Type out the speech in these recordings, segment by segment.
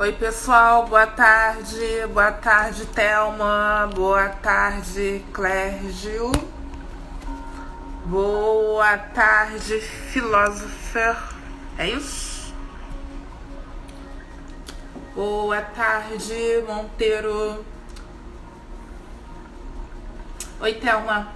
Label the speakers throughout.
Speaker 1: Oi, pessoal, boa tarde. Boa tarde, Thelma. Boa tarde, Clérgio. Boa tarde, Philosopher. É isso? Boa tarde, Monteiro. Oi, Thelma.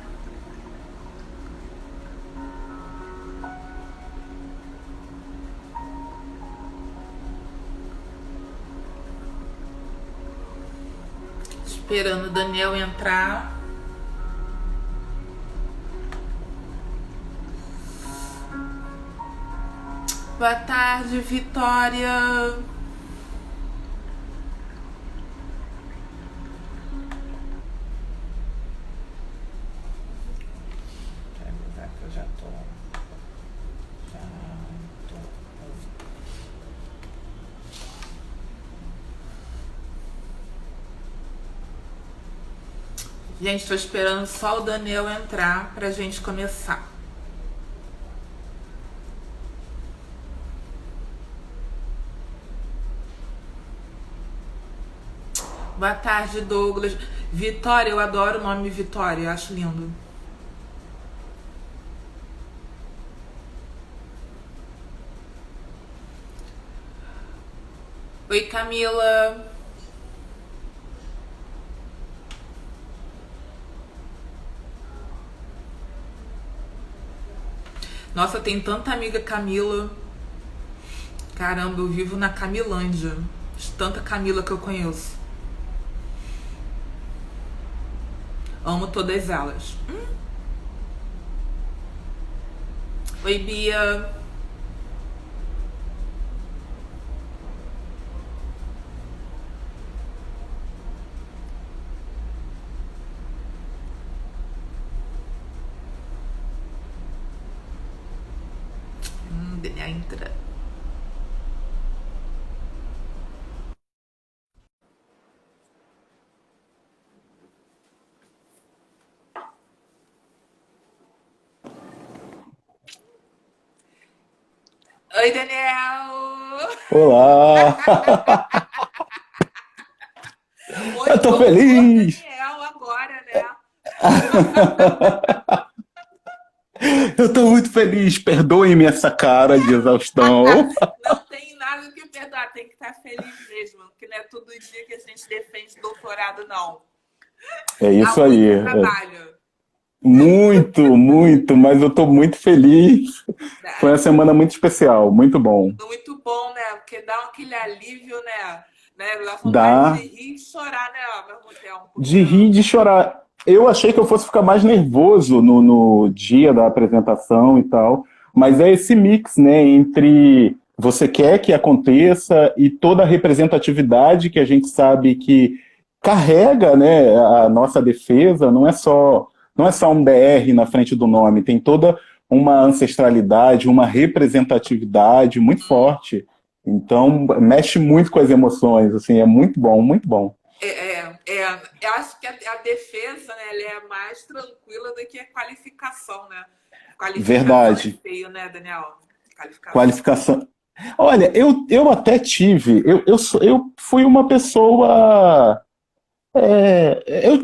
Speaker 1: Esperando o Daniel entrar. Boa tarde, Vitória. Eu já tô. Gente, estou esperando só o Daniel entrar pra gente começar. Boa tarde, Douglas. Vitória, eu adoro o nome Vitória, eu acho lindo. Oi, Camila. Nossa, tem tanta amiga Camila. Caramba, eu vivo na Camilândia. De tanta Camila que eu conheço. Amo todas elas. Oi, Bia. Daniel entra. Oi, Daniel!
Speaker 2: Olá!
Speaker 1: Oi,
Speaker 2: Eu tô
Speaker 1: doutor
Speaker 2: feliz!
Speaker 1: Daniel agora, né?
Speaker 2: Eu tô muito feliz! Perdoe-me essa cara de exaustão.
Speaker 1: Não tem nada que perdoar, tem que estar feliz mesmo, porque não é todo dia que a gente defende doutorado, não.
Speaker 2: É
Speaker 1: Dá
Speaker 2: isso aí.
Speaker 1: muito
Speaker 2: É
Speaker 1: trabalho.
Speaker 2: muito, muito, mas eu tô muito feliz. Foi uma
Speaker 1: Dá.
Speaker 2: semana muito especial, muito bom.
Speaker 1: Muito bom, né? Porque dá aquele alívio, né? Dá vontade de
Speaker 2: Dá
Speaker 1: rir e chorar, né? Ao mesmo tempo.
Speaker 2: de rir e de chorar. Eu achei que eu fosse ficar mais nervoso no dia da apresentação e tal, mas é esse mix, né, entre você quer que aconteça e toda a representatividade que a gente sabe que carrega, né, a nossa defesa, não é só um DR na frente do nome, tem toda uma ancestralidade, uma representatividade muito forte. Então, mexe muito com as emoções, assim, é muito bom, muito bom.
Speaker 1: Eu acho que a defesa, né, ela é mais tranquila do que a qualificação, né? Qualificação é
Speaker 2: Verdade.
Speaker 1: feio, né, Daniel? Qualificação.
Speaker 2: Qualificação. Olha, eu até tive, eu fui uma pessoa.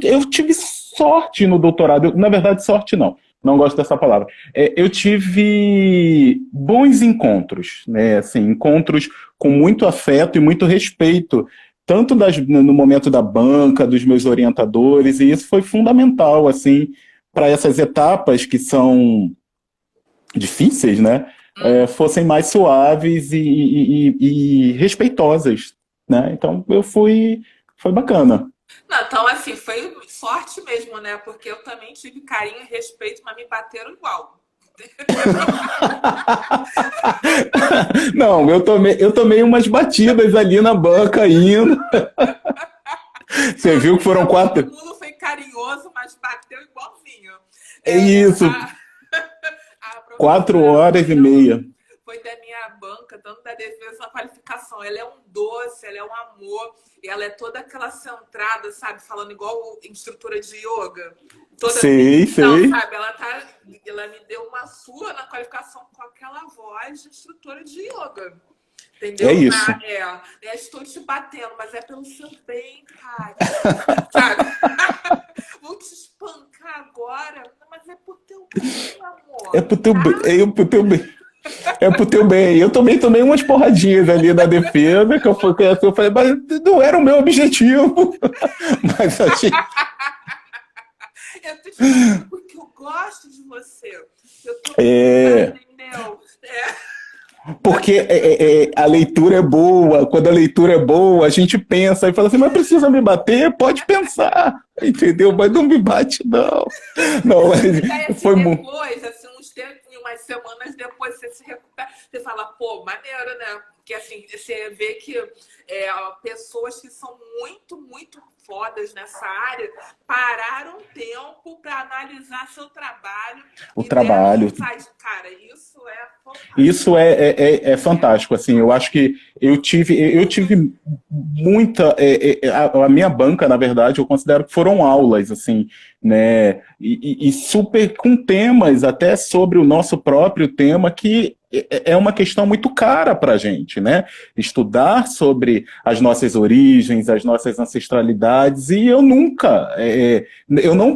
Speaker 2: Eu tive sorte no doutorado. Na verdade, sorte não gosto dessa palavra. Eu tive bons encontros, né? Assim, encontros com muito afeto e muito respeito, tanto no momento da banca, dos meus orientadores, e isso foi fundamental, assim, para essas etapas que são difíceis, né, fossem mais suaves e respeitosas, né? Então foi bacana.
Speaker 1: Não, então, assim, foi sorte mesmo, né? Porque eu também tive carinho e respeito, mas me bateram igual.
Speaker 2: Não, eu tomei umas batidas ali na banca indo. Você
Speaker 1: Não,
Speaker 2: viu que foram
Speaker 1: todo
Speaker 2: quatro?
Speaker 1: mundo foi carinhoso, mas bateu igualzinho.
Speaker 2: É
Speaker 1: É,
Speaker 2: isso,
Speaker 1: a
Speaker 2: 4 horas e meia.
Speaker 1: foi da minha banca, tanto da defesa quanto da qualificação. Ela é um doce, ela é um amor, e ela é toda aquela centrada, sabe? Falando igual instrutora de yoga. Toda assim.
Speaker 2: Sei,
Speaker 1: Não,
Speaker 2: sei.
Speaker 1: sabe? Ela me deu uma surra na qualificação com aquela voz de instrutora de yoga.
Speaker 2: É
Speaker 1: Entendeu?
Speaker 2: isso.
Speaker 1: Estou te batendo, mas é pelo seu bem, cara. Sabe? Vou te espancar agora, mas é pro teu bem,
Speaker 2: É
Speaker 1: amor.
Speaker 2: pro teu bem.
Speaker 1: Tá?
Speaker 2: É pro teu bem. É pro teu bem. Eu também tomei umas porradinhas ali na defesa, que eu falei, mas não era o meu objetivo. Mas achei.
Speaker 1: Eu tô te batendo porque eu gosto de você. Eu tô
Speaker 2: É.
Speaker 1: entendeu?
Speaker 2: Porque a leitura é boa. Quando a leitura é boa, a gente pensa e fala assim, mas precisa me bater? Pode pensar, entendeu? Mas não me bate, não. Não,
Speaker 1: E aí,
Speaker 2: mas
Speaker 1: assim,
Speaker 2: foi muito.
Speaker 1: depois, assim, uns tempos, umas semanas depois, você se recupera. Você fala, pô, maneiro, né? Porque, assim, você vê que pessoas que são muito, muito fodas nessa área pararam um tempo para analisar seu trabalho
Speaker 2: O
Speaker 1: e deram
Speaker 2: trabalho.
Speaker 1: insight. Cara, isso é fantástico.
Speaker 2: Isso é fantástico, assim, eu acho que eu tive muita, a minha banca, na verdade, eu considero que foram aulas, assim, né, e super com temas até sobre o nosso próprio tema, que é uma questão muito cara para a gente, né, estudar sobre as nossas origens, as nossas ancestralidades, e eu não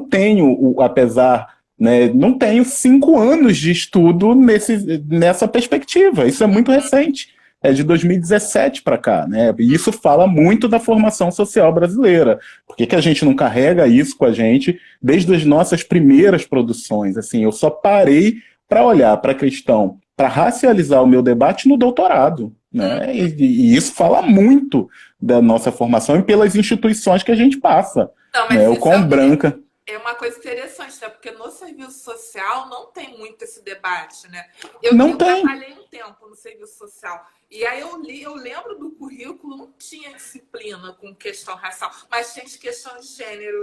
Speaker 2: tenho, apesar, né, não tenho 5 anos de estudo nessa perspectiva. Isso é muito recente. É de 2017 para cá, né? E isso fala muito da formação social brasileira. Por que a gente não carrega isso com a gente desde as nossas primeiras produções? Assim, eu só parei para olhar para a questão, para racializar o meu debate no doutorado, né? E isso fala muito da nossa formação e pelas instituições que a gente passa,
Speaker 1: Não,
Speaker 2: né?
Speaker 1: mas
Speaker 2: O
Speaker 1: isso
Speaker 2: quão branca.
Speaker 1: é uma coisa interessante, né? Porque no serviço social não tem muito esse debate, né? Eu,
Speaker 2: Não
Speaker 1: eu
Speaker 2: tem.
Speaker 1: trabalhei um tempo no serviço social e aí eu lembro do currículo, não tinha disciplina com questão racial, mas tinha questão de gênero,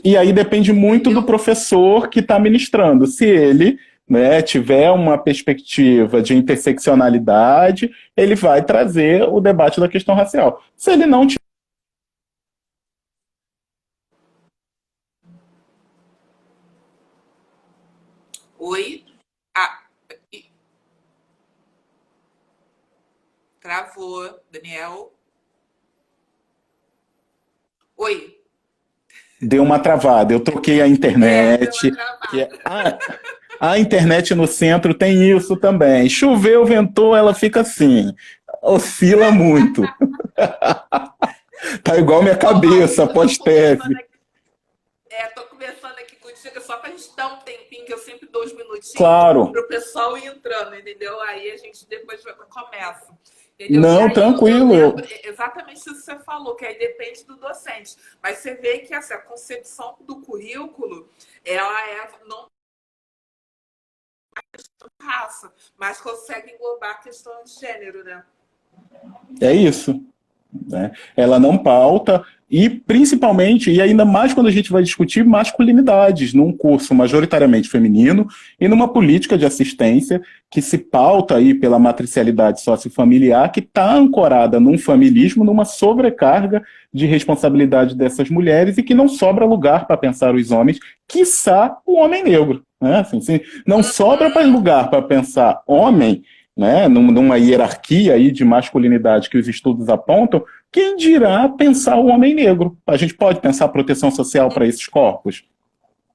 Speaker 2: E aí depende muito do
Speaker 1: entendeu?
Speaker 2: professor que está ministrando. Se ele, né, tiver uma perspectiva de interseccionalidade, ele vai trazer o debate da questão racial. Se ele não tiver.
Speaker 1: Oi? Ah, travou, Daniel. Oi.
Speaker 2: Deu uma travada. Eu troquei a
Speaker 1: Deu uma
Speaker 2: internet. Que
Speaker 1: travada.
Speaker 2: a internet no centro tem isso também. Choveu, ventou, ela fica assim. Oscila muito. Tá igual minha
Speaker 1: Bom,
Speaker 2: cabeça
Speaker 1: eu tô conversando
Speaker 2: pós-tese.
Speaker 1: aqui. Tô conversando aqui contigo só pra gente dar um tempinho, que eu sempre dou uns minutinhos
Speaker 2: Claro.
Speaker 1: pro pessoal ir entrando, entendeu? Aí a gente depois começa. Entendeu? E
Speaker 2: Não,
Speaker 1: aí eu
Speaker 2: tranquilo.
Speaker 1: lembro exatamente isso que você falou, que aí depende do docente. Mas você vê que assim, a concepção do currículo, ela não é raça, mas consegue englobar a questão de gênero, né?
Speaker 2: É isso. Né? Ela não pauta e principalmente, e ainda mais quando a gente vai discutir masculinidades num curso majoritariamente feminino e numa política de assistência que se pauta aí pela matricialidade sociofamiliar que está ancorada num familismo, numa sobrecarga de responsabilidade dessas mulheres e que não sobra lugar para pensar os homens, quiçá o homem negro. Né? Assim, se não sobra para lugar para pensar homem, né, numa hierarquia aí de masculinidade que os estudos apontam, quem dirá pensar o homem negro? A gente pode pensar proteção social para esses corpos?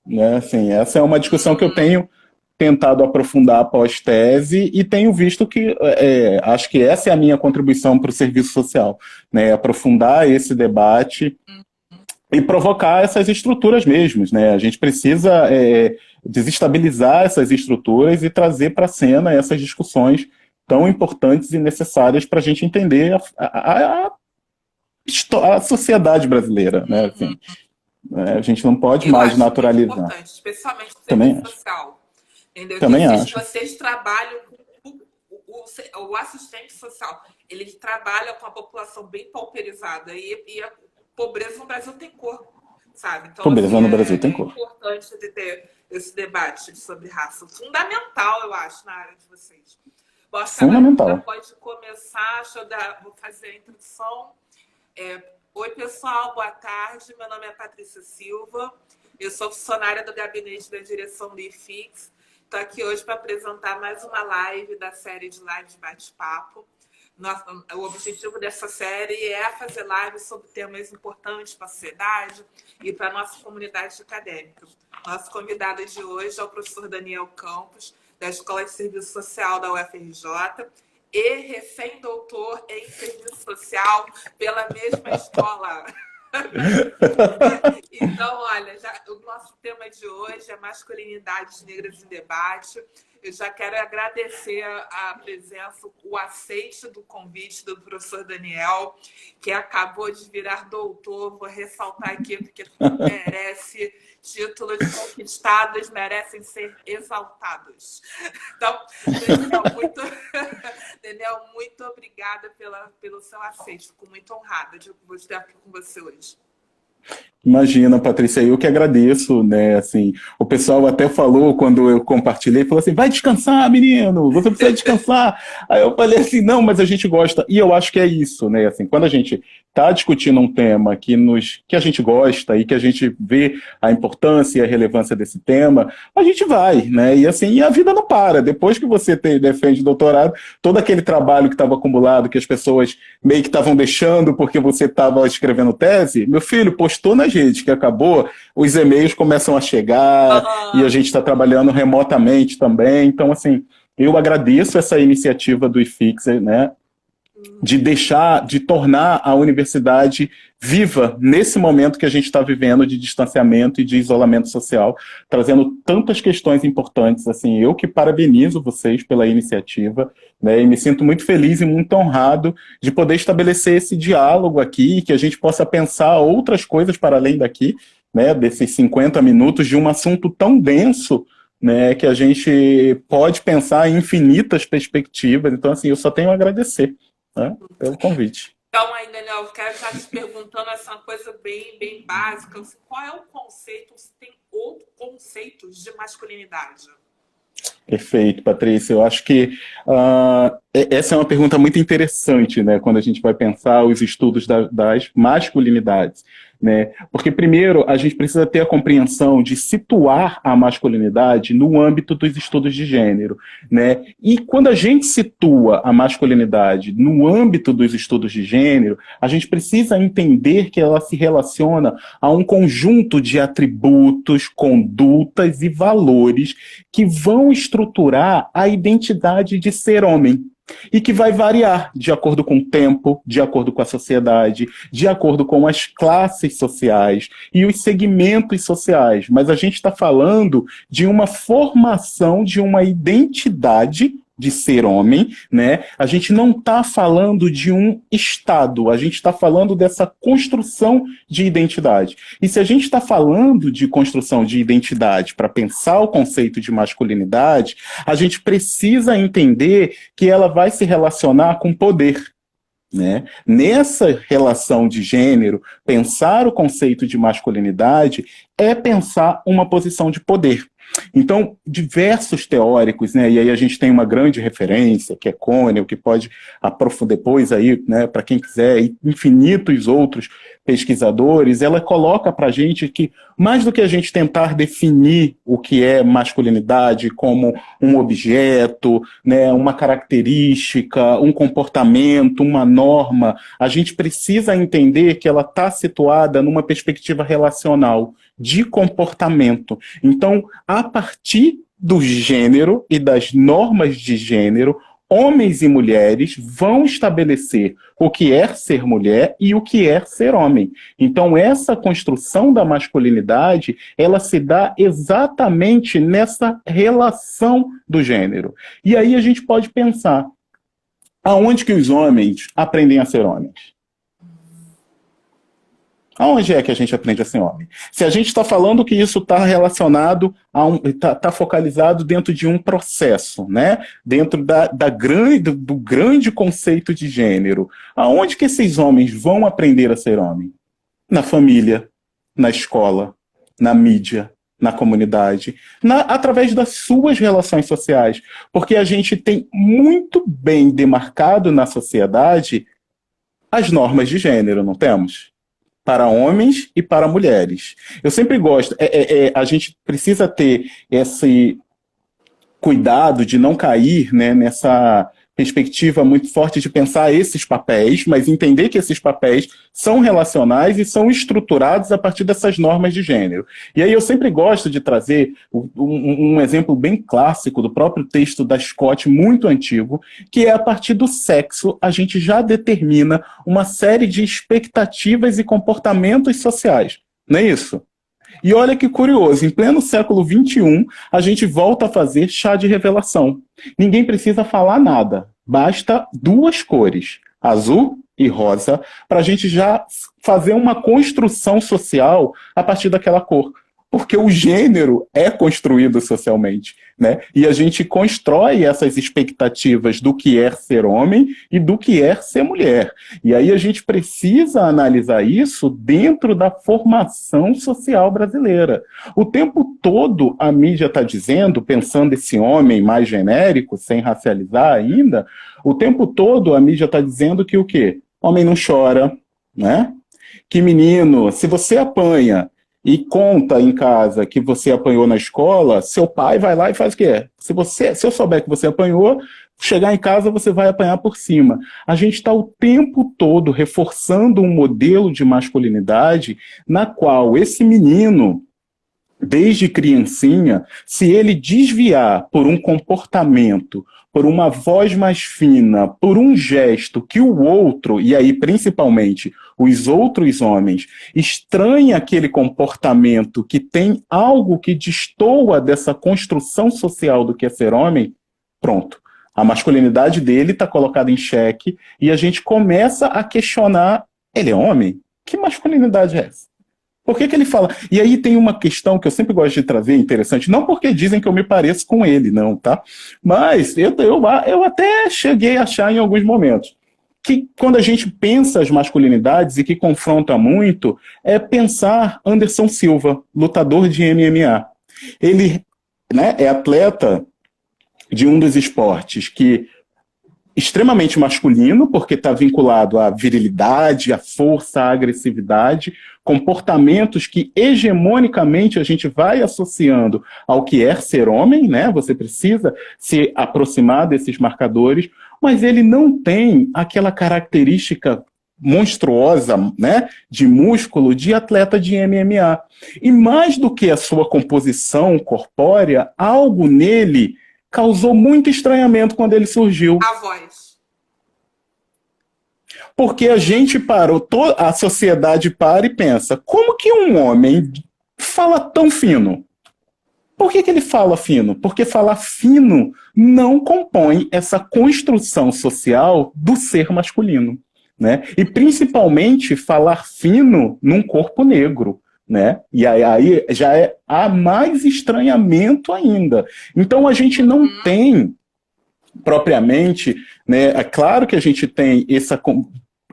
Speaker 2: Né? Assim, essa é uma discussão que eu tenho tentado aprofundar após tese e tenho visto que acho que essa é a minha contribuição para o serviço social, né? Aprofundar esse debate e provocar essas estruturas mesmas, né? A gente precisa desestabilizar essas estruturas e trazer para a cena essas discussões tão importantes e necessárias para a gente entender a sociedade brasileira, né? Assim, a gente não pode
Speaker 1: Eu
Speaker 2: mais
Speaker 1: acho muito
Speaker 2: naturalizar.
Speaker 1: importante, especialmente o
Speaker 2: Também
Speaker 1: serviço
Speaker 2: acho.
Speaker 1: social. Entendeu? Que
Speaker 2: Também acho.
Speaker 1: vocês trabalham com o assistente social, ele trabalha com a população bem pauperizada e a pobreza no Brasil tem cor, sabe? Então, assim,
Speaker 2: Pobreza no Brasil tem
Speaker 1: é
Speaker 2: cor.
Speaker 1: importante de ter esse debate sobre raça. Fundamental, eu acho, na área de vocês. Bom, acho que agora a gente já
Speaker 2: Fundamental.
Speaker 1: pode começar. Vou fazer a introdução. Oi, pessoal, boa tarde. Meu nome é Patrícia Silva. Eu sou funcionária do gabinete da direção do IFIX. Estou aqui hoje para apresentar mais uma live da série de lives bate-papo. O objetivo dessa série é fazer lives sobre temas importantes para a sociedade e para a nossa comunidade acadêmica. Nosso convidado de hoje é o professor Daniel Campos, da Escola de Serviço Social da UFRJ, e recém-doutor em Serviço Social pela mesma escola. Então, olha, o nosso tema de hoje é masculinidades negras em debate. Eu já quero agradecer a presença, o aceite do convite do professor Daniel, que acabou de virar doutor. Vou ressaltar aqui, porque merece títulos conquistados, merecem ser exaltados. Então, Daniel, muito obrigada pelo seu aceite. Fico muito honrada de estar aqui com você hoje.
Speaker 2: Imagina, Patrícia, eu que agradeço, né, assim, o pessoal até falou, quando eu compartilhei, falou assim, vai descansar, menino, você precisa descansar. Aí eu falei assim, não, mas a gente gosta, e eu acho que é isso, né, assim, quando a gente está discutindo um tema que a gente gosta e que a gente vê a importância e a relevância desse tema, a gente vai, né, e assim, a vida não para, depois que você defende doutorado, todo aquele trabalho que estava acumulado, que as pessoas meio que estavam deixando porque você estava escrevendo tese, meu filho, postou nas redes que acabou, os e-mails começam a chegar e a gente está trabalhando remotamente também, então assim, eu agradeço essa iniciativa do iFixer, né, de tornar a universidade viva nesse momento que a gente está vivendo de distanciamento e de isolamento social, trazendo tantas questões importantes, assim, eu que parabenizo vocês pela iniciativa, né, e me sinto muito feliz e muito honrado de poder estabelecer esse diálogo aqui, que a gente possa pensar outras coisas para além daqui, né, desses 50 minutos de um assunto tão denso, né, que a gente pode pensar em infinitas perspectivas, então, assim, eu só tenho a agradecer, né, pelo convite.
Speaker 1: Então, aí, Daniel, eu quero estar te perguntando essa coisa bem básica. Qual é o conceito? Você tem outros conceitos de masculinidade?
Speaker 2: Perfeito, Patrícia. Eu acho que essa é uma pergunta muito interessante, né, quando a gente vai pensar os estudos das masculinidades, né? Porque, primeiro, a gente precisa ter a compreensão de situar a masculinidade no âmbito dos estudos de gênero, né? E quando a gente situa a masculinidade no âmbito dos estudos de gênero, a gente precisa entender que ela se relaciona a um conjunto de atributos, condutas e valores que vão estruturar a identidade de ser homem. E que vai variar de acordo com o tempo, de acordo com a sociedade, de acordo com as classes sociais e os segmentos sociais. Mas a gente está falando de uma formação de uma identidade de ser homem, né? A gente não está falando de um estado, a gente está falando dessa construção de identidade. E se a gente está falando de construção de identidade para pensar o conceito de masculinidade, a gente precisa entender que ela vai se relacionar com poder, né? Nessa relação de gênero, pensar o conceito de masculinidade é pensar uma posição de poder. Então, diversos teóricos, né, e aí a gente tem uma grande referência, que é Connell, que pode aprofundar depois aí, né, para quem quiser, e infinitos outros pesquisadores, ela coloca para a gente que, mais do que a gente tentar definir o que é masculinidade como um objeto, né, uma característica, um comportamento, uma norma, a gente precisa entender que ela está situada numa perspectiva relacional, de comportamento. Então, a partir do gênero e das normas de gênero, homens e mulheres vão estabelecer o que é ser mulher e o que é ser homem. Então, essa construção da masculinidade, ela se dá exatamente nessa relação do gênero. E aí a gente pode pensar, aonde que os homens aprendem a ser homens? Aonde é que a gente aprende a ser homem? Se a gente está falando que isso está relacionado está focalizado dentro de um processo, né? Dentro do grande conceito de gênero, aonde que esses homens vão aprender a ser homem? Na família, na escola, na mídia, na comunidade, através das suas relações sociais, porque a gente tem muito bem demarcado na sociedade as normas de gênero, não temos? Para homens e para mulheres. Eu sempre gosto, a gente precisa ter cuidado de não cair, né, nessa perspectiva muito forte de pensar esses papéis, mas entender que esses papéis são relacionais e são estruturados a partir dessas normas de gênero. E aí eu sempre gosto de trazer um exemplo bem clássico do próprio texto da Scott, muito antigo, que é a partir do sexo a gente já determina uma série de expectativas e comportamentos sociais. Não é isso? E olha que curioso, em pleno século XXI, a gente volta a fazer chá de revelação. Ninguém precisa falar nada, basta duas cores, azul e rosa, para a gente já fazer uma construção social a partir daquela cor. Porque o gênero é construído socialmente, né? E a gente constrói essas expectativas do que é ser homem e do que é ser mulher. E aí a gente precisa analisar isso dentro da formação social brasileira. O tempo todo a mídia está dizendo, pensando esse homem mais genérico, sem racializar ainda, o tempo todo a mídia está dizendo que o quê? Homem não chora, né? Que menino, se você apanha e conta em casa que você apanhou na escola, seu pai vai lá e faz o quê? Se eu souber que você apanhou, chegar em casa você vai apanhar por cima. A gente está o tempo todo reforçando um modelo de masculinidade na qual esse menino, desde criancinha, se ele desviar por um comportamento, por uma voz mais fina, por um gesto que o outro, e aí principalmente os outros homens, estranha aquele comportamento que tem algo que destoa dessa construção social do que é ser homem, pronto. A masculinidade dele está colocada em xeque e a gente começa a questionar, ele é homem? Que masculinidade é essa? Por que ele fala? E aí tem uma questão que eu sempre gosto de trazer, interessante, não porque dizem que eu me pareço com ele, não, tá? Mas eu até cheguei a achar em alguns momentos que quando a gente pensa as masculinidades e que confronta muito, é pensar Anderson Silva, lutador de MMA. Ele, né, é atleta de um dos esportes que extremamente masculino, porque está vinculado à virilidade, à força, à agressividade, comportamentos que hegemonicamente a gente vai associando ao que é ser homem, né? Você precisa se aproximar desses marcadores, mas ele não tem aquela característica monstruosa, né, de músculo de atleta de MMA. E mais do que a sua composição corpórea, algo nele causou muito estranhamento quando ele surgiu.
Speaker 1: A voz.
Speaker 2: Porque a gente parou, a sociedade para e pensa, como que um homem fala tão fino? Por que ele fala fino? Porque falar fino não compõe essa construção social do ser masculino, né? E principalmente falar fino num corpo negro, né? E aí já há mais estranhamento ainda. Então a gente não tem propriamente, né? É claro que a gente tem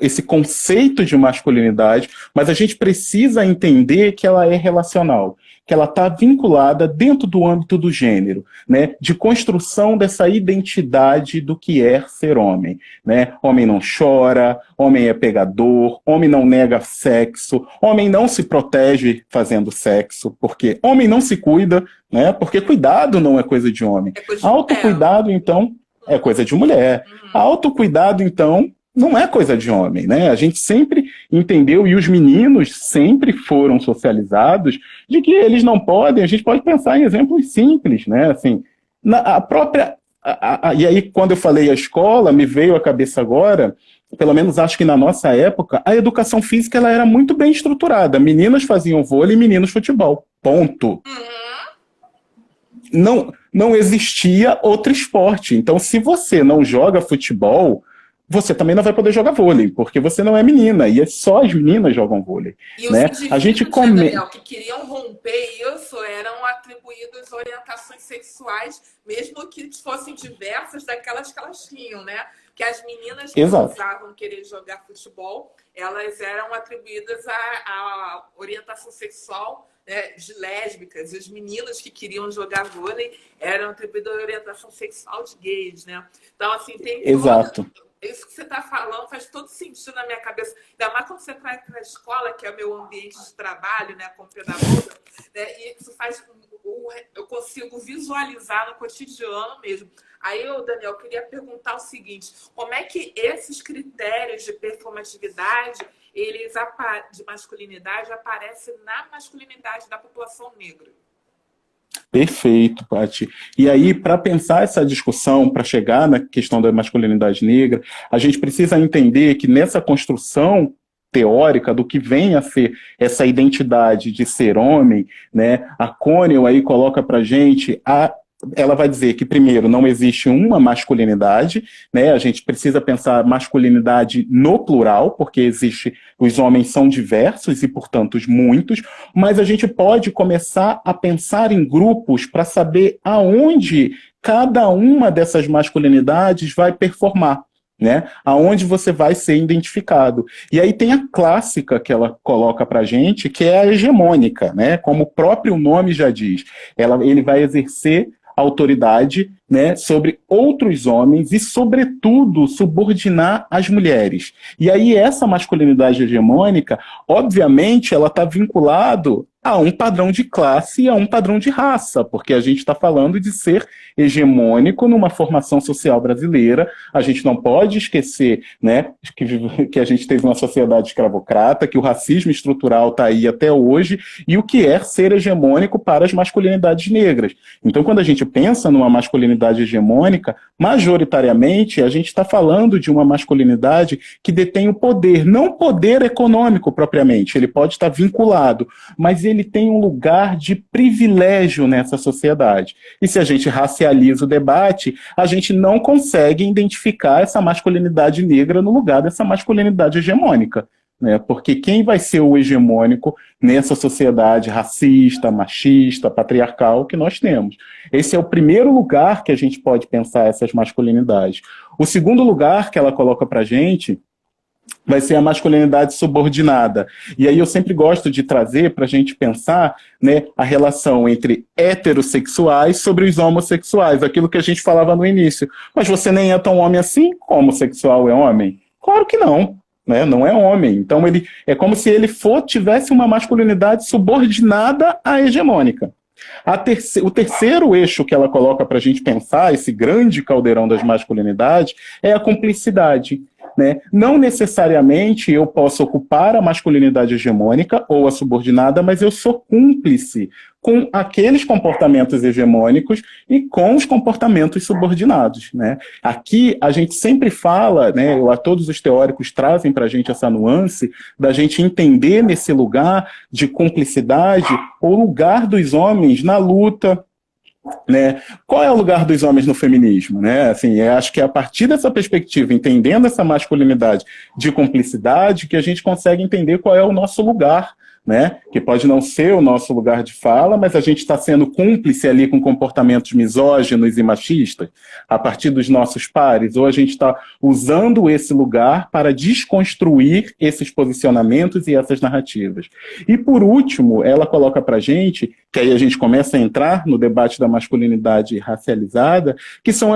Speaker 2: esse conceito de masculinidade, mas a gente precisa entender que ela é relacional, que ela está vinculada dentro do âmbito do gênero, né, de construção dessa identidade do que é ser homem, né? Homem não chora, homem é pegador, homem não nega sexo, homem não se protege fazendo sexo, porque homem não se cuida, né? Porque cuidado não é coisa de homem.
Speaker 1: É coisa de
Speaker 2: Autocuidado, então, é coisa de mulher. Autocuidado, então, não é coisa de homem, né? A gente sempre entendeu, e os meninos sempre foram socializados, de que eles não podem, a gente pode pensar em exemplos simples, né? Assim, e aí, quando eu falei a escola, me veio à cabeça agora, pelo menos acho que na nossa época, a educação física ela era muito bem estruturada. Meninas faziam vôlei, meninos futebol. Ponto. Não existia outro esporte. Então, se você não joga futebol, você também não vai poder jogar vôlei, porque você não é menina, e só as meninas jogam vôlei.
Speaker 1: E
Speaker 2: né?
Speaker 1: os
Speaker 2: A gente
Speaker 1: Daniel, que queriam romper isso eram atribuídos orientações sexuais, mesmo que fossem diversas daquelas que elas tinham, né? Que as meninas que precisavam querer jogar futebol, elas eram atribuídas a orientação sexual, né, de lésbicas. E os meninos que queriam jogar vôlei eram atribuídos a orientação sexual de gays, né? Então, assim, tem...
Speaker 2: Exato.
Speaker 1: Isso que você está falando faz todo sentido na minha cabeça. Ainda mais quando você vai para a escola, que é o meu ambiente de trabalho, né, como pedagoga, né, e isso faz eu consigo visualizar no cotidiano mesmo. Aí, Daniel, eu queria perguntar o seguinte, como é que esses critérios de performatividade, de masculinidade, aparecem na masculinidade da população negra?
Speaker 2: Perfeito, Paty. E aí, para pensar essa discussão, para chegar na questão da masculinidade negra, a gente precisa entender que nessa construção teórica do que vem a ser essa identidade de ser homem, né, a Connell aí coloca para a gente ela vai dizer que, primeiro, não existe uma masculinidade, né? A gente precisa pensar masculinidade no plural, porque os homens são diversos e, portanto, muitos, mas a gente pode começar a pensar em grupos para saber aonde cada uma dessas masculinidades vai performar, né? Aonde você vai ser identificado. E aí tem a clássica que ela coloca para a gente, que é a hegemônica, né? Como o próprio nome já diz. Ele vai exercer autoridade, né, sobre outros homens e, sobretudo, subordinar as mulheres. E aí essa masculinidade hegemônica, obviamente, ela está vinculado a um padrão de classe e a um padrão de raça, porque a gente está falando de ser hegemônico numa formação social brasileira. A gente não pode esquecer, né, que a gente teve uma sociedade escravocrata, que o racismo estrutural está aí até hoje, e o que é ser hegemônico para as masculinidades negras. Então, quando a gente pensa numa masculinidade hegemônica, majoritariamente a gente está falando de uma masculinidade que detém o poder, não poder econômico propriamente, ele pode estar vinculado, mas ele tem um lugar de privilégio nessa sociedade. E se a gente racializa o debate, a gente não consegue identificar essa masculinidade negra no lugar dessa masculinidade hegemônica, né? Porque quem vai ser o hegemônico nessa sociedade racista, machista, patriarcal que nós temos? Esse é o primeiro lugar que a gente pode pensar essas masculinidades. O segundo lugar que ela coloca para a gente vai ser a masculinidade subordinada. E aí eu sempre gosto de trazer para a gente pensar, né, a relação entre heterossexuais sobre os homossexuais, aquilo que a gente falava no início. Mas você nem é tão homem assim? Homossexual é homem? Claro que não. Né? Não é homem. Então ele é como se ele tivesse uma masculinidade subordinada à hegemônica. O terceiro eixo que ela coloca para a gente pensar, esse grande caldeirão das masculinidades, é a cumplicidade. Né? Não necessariamente eu posso ocupar a masculinidade hegemônica ou a subordinada, mas eu sou cúmplice com aqueles comportamentos hegemônicos e com os comportamentos subordinados. Né? Aqui a gente sempre fala, né, todos os teóricos trazem para a gente essa nuance da gente entender nesse lugar de cumplicidade o lugar dos homens na luta. Né? Qual é o lugar dos homens no feminismo? Né? Assim, acho que é a partir dessa perspectiva, entendendo essa masculinidade de cumplicidade, que a gente consegue entender qual é o nosso lugar, né? Que pode não ser o nosso lugar de fala, mas a gente está sendo cúmplice ali com comportamentos misóginos e machistas a partir dos nossos pares, ou a gente está usando esse lugar para desconstruir esses posicionamentos e essas narrativas. E por último, ela coloca para a gente, que aí a gente começa a entrar no debate da masculinidade racializada, que são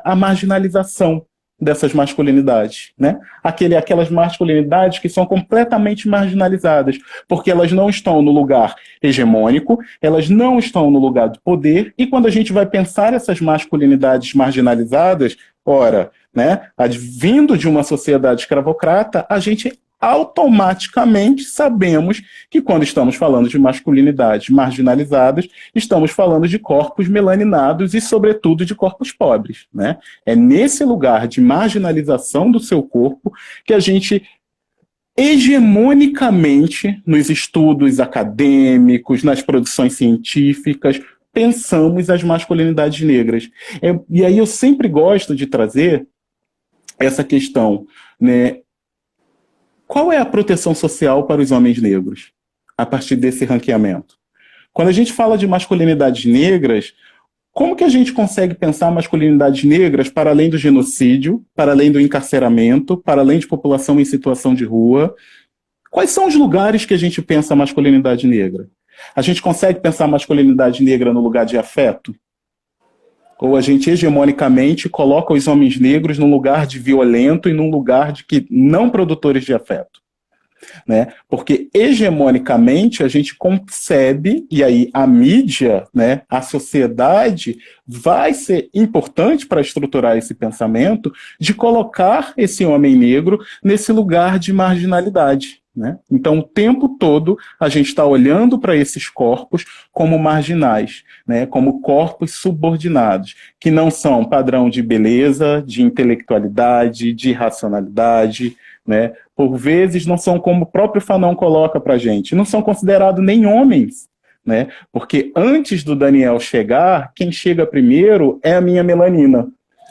Speaker 2: a marginalização dessas masculinidades, né? Aquelas masculinidades que são completamente marginalizadas, porque elas não estão no lugar hegemônico, elas não estão no lugar do poder, e quando a gente vai pensar essas masculinidades marginalizadas, ora, né, vindo de uma sociedade escravocrata, a gente automaticamente sabemos que quando estamos falando de masculinidades marginalizadas, estamos falando de corpos melaninados e, sobretudo, de corpos pobres, né? É nesse lugar de marginalização do seu corpo que a gente, hegemonicamente, nos estudos acadêmicos, nas produções científicas, pensamos as masculinidades negras. E aí eu sempre gosto de trazer essa questão, né? Qual é a proteção social para os homens negros, a partir desse ranqueamento? Quando a gente fala de masculinidades negras, como que a gente consegue pensar masculinidades negras para além do genocídio, para além do encarceramento, para além de população em situação de rua? Quais são os lugares que a gente pensa a masculinidade negra? A gente consegue pensar a masculinidade negra no lugar de afeto? Ou a gente hegemonicamente coloca os homens negros num lugar de violento e num lugar de que não produtores de afeto? né? Porque hegemonicamente a gente concebe, e aí a mídia, né, a sociedade vai ser importante para estruturar esse pensamento de colocar esse homem negro nesse lugar de marginalidade. Né? Então, o tempo todo, a gente está olhando para esses corpos como marginais, né? Como corpos subordinados, que não são padrão de beleza, de intelectualidade, de racionalidade, né? Por vezes não são como o próprio Fanon coloca para a gente, não são considerados nem homens, né? Porque antes do Daniel chegar, quem chega primeiro é a minha melanina.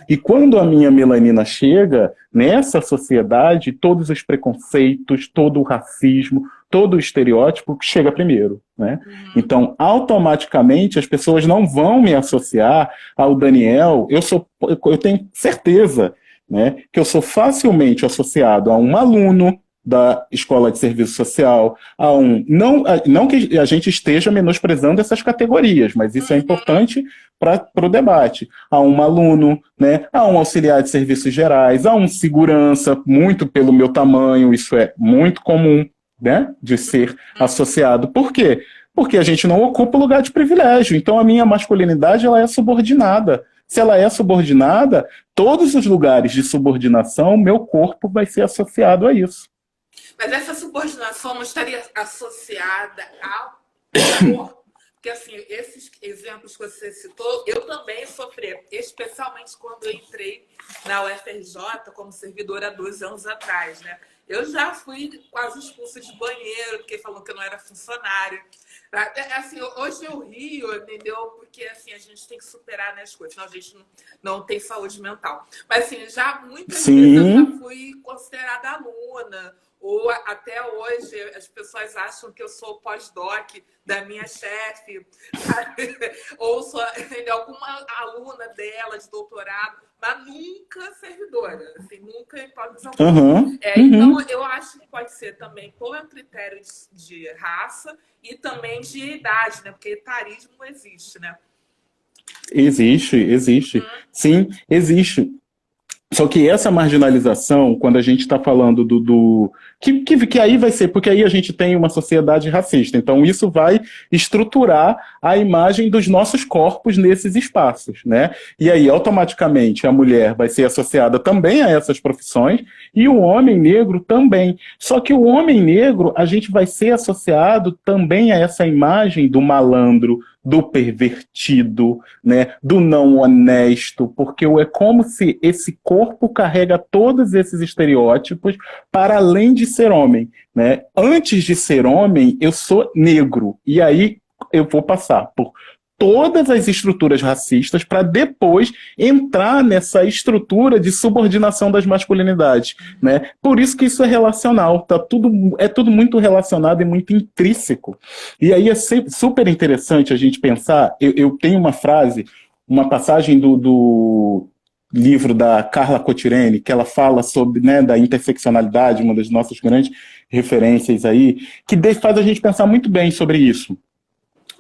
Speaker 2: E quando a minha melanina chega, nessa sociedade, todos os preconceitos, todo o racismo, todo o estereótipo chega primeiro, né? Então, automaticamente, as pessoas não vão me associar ao Daniel. Eu tenho certeza, né, que eu sou facilmente associado a um aluno da Escola de Serviço Social, não que a gente esteja menosprezando essas categorias, mas isso é importante para o debate, a um aluno, né, a um auxiliar de serviços gerais, a um segurança, muito pelo meu tamanho, isso é muito comum, né, de ser associado. Por quê? Porque a gente não ocupa o lugar de privilégio, então a minha masculinidade ela é subordinada. Se ela é subordinada, todos os lugares de subordinação, meu corpo vai ser associado a isso.
Speaker 1: Mas essa subordinação não estaria associada ao corpo? Porque, assim, esses exemplos que você citou, eu também sofri, especialmente quando eu entrei na UFRJ como servidora há 2 anos atrás, né? Eu já fui quase expulsa de banheiro, porque falou que eu não era funcionária. Assim, hoje eu rio, entendeu? Porque assim, a gente tem que superar, né, as coisas, senão a gente não tem saúde mental. Mas assim, já muitas vezes eu já fui considerada aluna, ou até hoje as pessoas acham que eu sou pós-doc da minha chefe, ou sou alguma aluna dela de doutorado, mas nunca servidora, assim, nunca em hipótese alguma. Então, eu acho que pode ser também por um critério de raça e também de idade, né? Porque etarismo existe, né?
Speaker 2: Existe. Sim, existe. Só que essa marginalização, quando a gente está falando que aí vai ser, porque aí a gente tem uma sociedade racista, então isso vai estruturar a imagem dos nossos corpos nesses espaços, né? E aí, automaticamente, a mulher vai ser associada também a essas profissões e o homem negro também. Só que o homem negro, a gente vai ser associado também a essa imagem do malandro, do pervertido, né, do não honesto, porque é como se esse corpo carrega todos esses estereótipos para além de ser homem, né? Antes de ser homem, eu sou negro, e aí eu vou passar por todas as estruturas racistas para depois entrar nessa estrutura de subordinação das masculinidades, né? Por isso que isso é relacional, é tudo muito relacionado e muito intrínseco. E aí é super interessante a gente pensar, eu tenho uma frase, uma passagem do livro da Carla Cotirene, que ela fala sobre, né, da interseccionalidade, uma das nossas grandes referências aí, que faz a gente pensar muito bem sobre isso,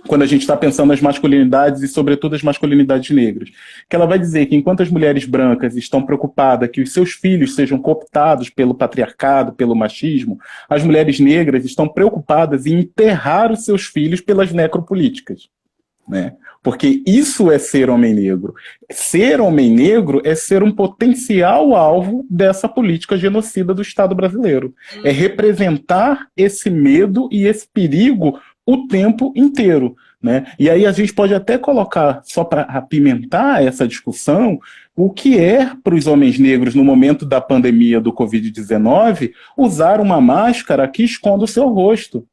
Speaker 2: quando a gente está pensando nas masculinidades e, sobretudo, as masculinidades negras. Que ela vai dizer que enquanto as mulheres brancas estão preocupadas que os seus filhos sejam cooptados pelo patriarcado, pelo machismo, as mulheres negras estão preocupadas em enterrar os seus filhos pelas necropolíticas, né? Porque isso é ser homem negro. Ser homem negro é ser um potencial alvo dessa política genocida do Estado brasileiro. É representar esse medo e esse perigo o tempo inteiro, né? E aí a gente pode até colocar, só para apimentar essa discussão, o que é para os homens negros no momento da pandemia do Covid-19 usar uma máscara que esconda o seu rosto.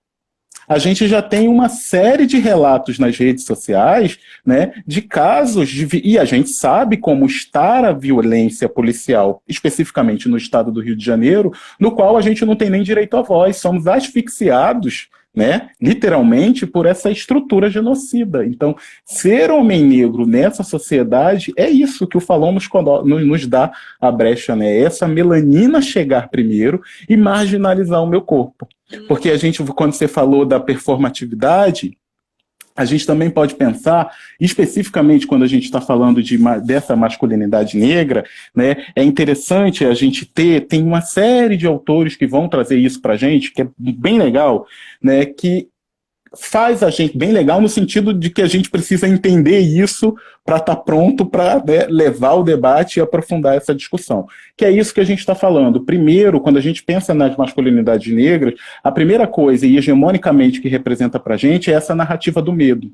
Speaker 2: A gente já tem uma série de relatos nas redes sociais, né, de casos, e a gente sabe como está a violência policial, especificamente no estado do Rio de Janeiro, no qual a gente não tem nem direito à voz, somos asfixiados, né, literalmente, por essa estrutura genocida. Então, ser homem negro nessa sociedade é isso que o Fanon nos dá a brecha, né? Essa melanina chegar primeiro e marginalizar o meu corpo. Porque a gente, quando você falou da performatividade, a gente também pode pensar, especificamente quando a gente está falando dessa masculinidade negra, né, é interessante a gente tem uma série de autores que vão trazer isso para a gente, que é bem legal, né, que faz a gente bem legal no sentido de que a gente precisa entender isso para estar pronto para, né, levar o debate e aprofundar essa discussão. Que é isso que a gente está falando. Primeiro, quando a gente pensa nas masculinidades negras, a primeira coisa, e hegemonicamente que representa para a gente, é essa narrativa do medo.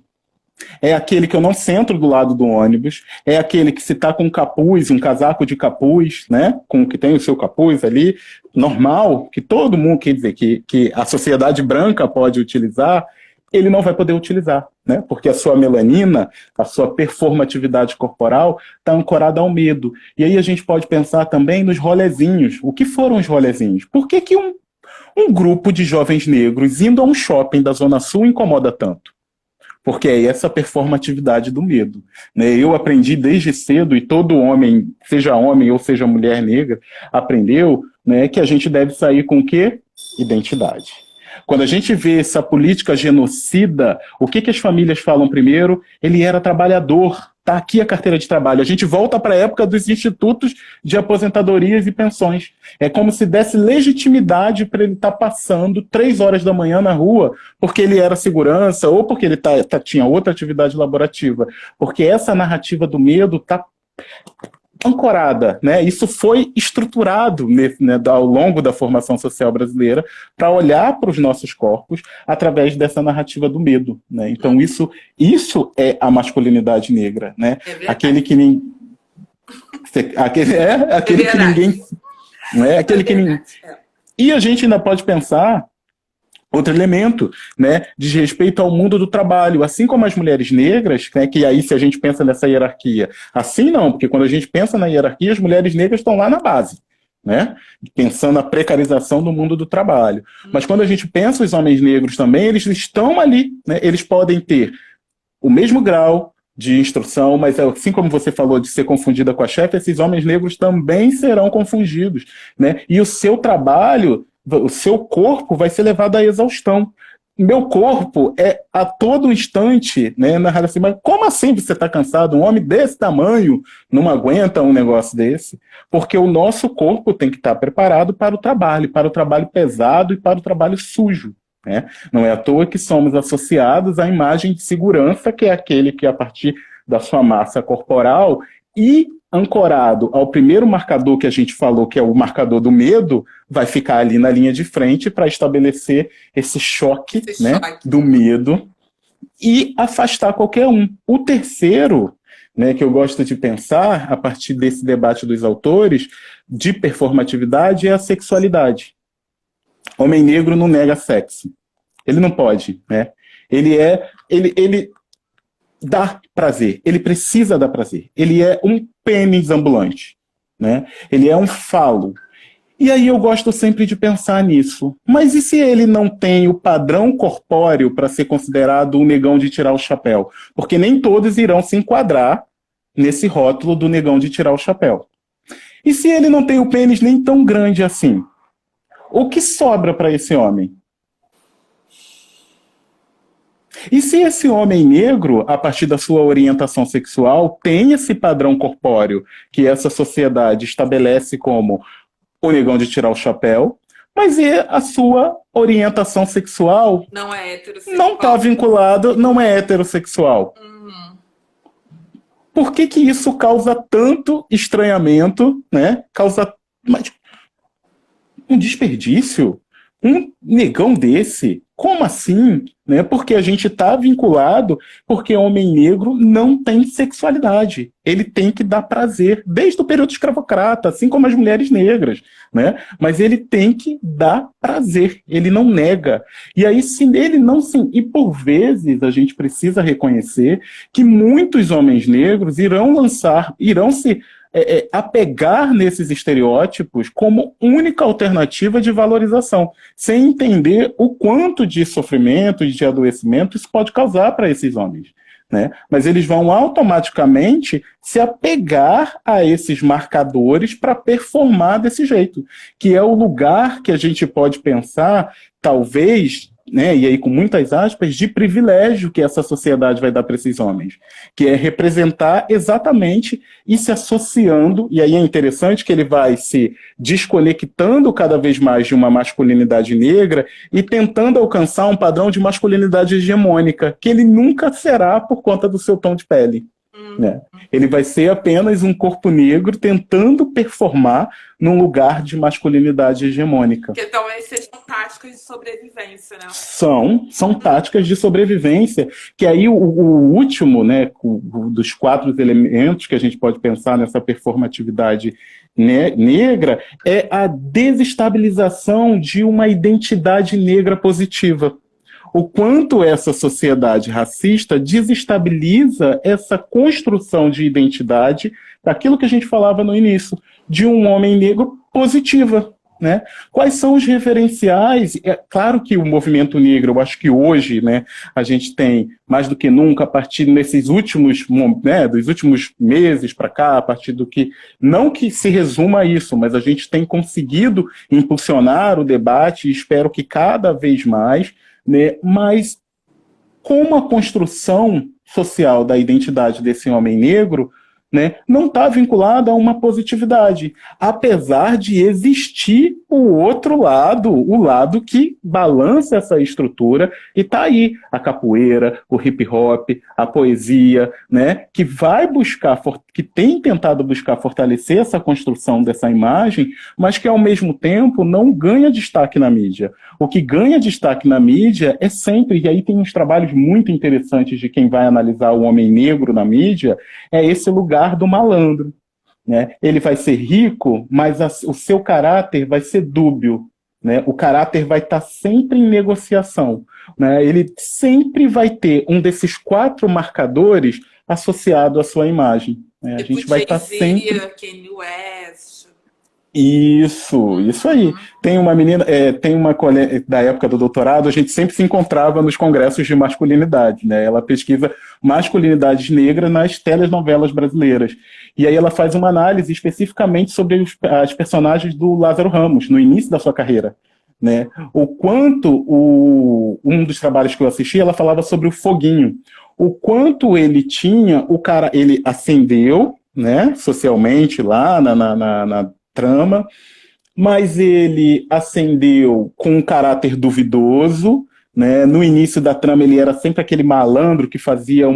Speaker 2: É aquele que eu não sento do lado do ônibus, é aquele que se está com um capuz, um casaco de capuz, né, com que tem o seu capuz ali, normal, que todo mundo, quer dizer, que a sociedade branca pode utilizar, ele não vai poder utilizar, né? Porque a sua melanina, a sua performatividade corporal está ancorada ao medo. E aí a gente pode pensar também nos rolezinhos. O que foram os rolezinhos? Por que um grupo de jovens negros indo a um shopping da Zona Sul incomoda tanto? Porque é essa performatividade do medo, né? Eu aprendi desde cedo, e todo homem ou seja mulher negra, aprendeu, né, que a gente deve sair com o quê? Identidade. Quando a gente vê essa política genocida, o que as famílias falam primeiro? Ele era trabalhador, está aqui a carteira de trabalho. A gente volta para a época dos institutos de aposentadorias e pensões. É como se desse legitimidade para ele estar passando 3 horas da manhã na rua porque ele era segurança ou porque ele tinha outra atividade laborativa. Porque essa narrativa do medo está ancorada, né? Isso foi estruturado né, ao longo da formação social brasileira para olhar para os nossos corpos através dessa narrativa do medo, né? Então isso é a masculinidade negra, né? Aquele que ninguém, não é aquele que ninguém. E a gente ainda pode pensar outro elemento, né, diz respeito ao mundo do trabalho, assim como as mulheres negras, né, que aí se a gente pensa nessa hierarquia, assim não, porque quando a gente pensa na hierarquia, as mulheres negras estão lá na base, né, pensando na precarização do mundo do trabalho. Mas quando a gente pensa os homens negros também, eles estão ali, né, eles podem ter o mesmo grau de instrução, mas assim como você falou de ser confundida com a chefe, esses homens negros também serão confundidos, né, e o seu trabalho, o seu corpo vai ser levado à exaustão. Meu corpo é a todo instante, né, narrado assim, mas como assim você está cansado? Um homem desse tamanho não aguenta um negócio desse? Porque o nosso corpo tem que estar preparado para o trabalho pesado e para o trabalho sujo, né? Não é à toa que somos associados à imagem de segurança, que é aquele que, a partir da sua massa corporal e ancorado ao primeiro marcador que a gente falou, que é o marcador do medo, vai ficar ali na linha de frente para estabelecer esse choque, né, do medo e afastar qualquer um. O terceiro, né, que eu gosto de pensar, a partir desse debate dos autores, de performatividade, é a sexualidade. Homem negro não nega sexo. Ele não pode, né? Ele dá prazer, ele precisa dar prazer. Ele é um pênis ambulante, né? Ele é um falo. E aí eu gosto sempre de pensar nisso. Mas e se ele não tem o padrão corpóreo para ser considerado o negão de tirar o chapéu? Porque nem todos irão se enquadrar nesse rótulo do negão de tirar o chapéu. E se ele não tem o pênis nem tão grande assim? O que sobra para esse homem? E se esse homem negro, a partir da sua orientação sexual, tem esse padrão corpóreo que essa sociedade estabelece como o negão de tirar o chapéu, mas e a sua orientação sexual
Speaker 1: não é heterossexual,
Speaker 2: não está vinculado, não é heterossexual? Por que isso causa tanto estranhamento, né? Causa um desperdício? Um negão desse? Como assim? Né? Porque a gente está vinculado, porque homem negro não tem sexualidade. Ele tem que dar prazer, desde o período escravocrata, assim como as mulheres negras. Né? Mas ele tem que dar prazer, ele não nega. E aí, se ele não se... E por vezes a gente precisa reconhecer que muitos homens negros irão se apegar nesses estereótipos como única alternativa de valorização, sem entender o quanto de sofrimento e de adoecimento isso pode causar para esses homens, né? Mas eles vão automaticamente se apegar a esses marcadores para performar desse jeito, que é o lugar que a gente pode pensar, talvez, né, e aí com muitas aspas, de privilégio que essa sociedade vai dar para esses homens, que é representar exatamente e se associando, e aí é interessante que ele vai se desconectando cada vez mais de uma masculinidade negra e tentando alcançar um padrão de masculinidade hegemônica, que ele nunca será por conta do seu tom de pele. Né? Ele vai ser apenas um corpo negro tentando performar num lugar de masculinidade hegemônica.
Speaker 1: Que talvez sejam táticas de sobrevivência, né?
Speaker 2: São táticas de sobrevivência, que aí o último, né, dos 4 elementos que a gente pode pensar nessa performatividade negra é a desestabilização de uma identidade negra positiva. O quanto essa sociedade racista desestabiliza essa construção de identidade, daquilo que a gente falava no início, de um homem negro positiva. Né? Quais são os referenciais? É claro que o movimento negro, eu acho que hoje, né, a gente tem, mais do que nunca, a partir desses últimos, né, dos últimos meses para cá, a partir do que, não que se resuma a isso, mas a gente tem conseguido impulsionar o debate e espero que cada vez mais, né, mas como a construção social da identidade desse homem negro, né, não está vinculada a uma positividade, apesar de existir o outro lado, o lado que balança essa estrutura, e está aí a capoeira, o hip hop, a poesia, né, que vai buscar, que tem tentado buscar fortalecer essa construção dessa imagem, mas que ao mesmo tempo não ganha destaque na mídia. O que ganha destaque na mídia é sempre, e aí tem uns trabalhos muito interessantes de quem vai analisar o homem negro na mídia, é esse lugar do malandro. Né? Ele vai ser rico, mas o seu caráter vai ser dúbio. Né? O caráter vai estar sempre em negociação. Né? Ele sempre vai ter um desses 4 marcadores associado à sua imagem. Né? A gente vai estar sempre...
Speaker 1: Kanye West.
Speaker 2: Isso aí. Tem uma menina, tem uma colega da época do doutorado, a gente sempre se encontrava nos congressos de masculinidade, né? Ela pesquisa masculinidades negras nas telenovelas brasileiras. E aí ela faz uma análise especificamente sobre as personagens do Lázaro Ramos, no início da sua carreira. Né? O quanto, um dos trabalhos que eu assisti, ela falava sobre o foguinho. O quanto ele tinha, ele ascendeu, né, socialmente lá na trama, mas ele ascendeu com um caráter duvidoso, né? No início da trama ele era sempre aquele malandro que fazia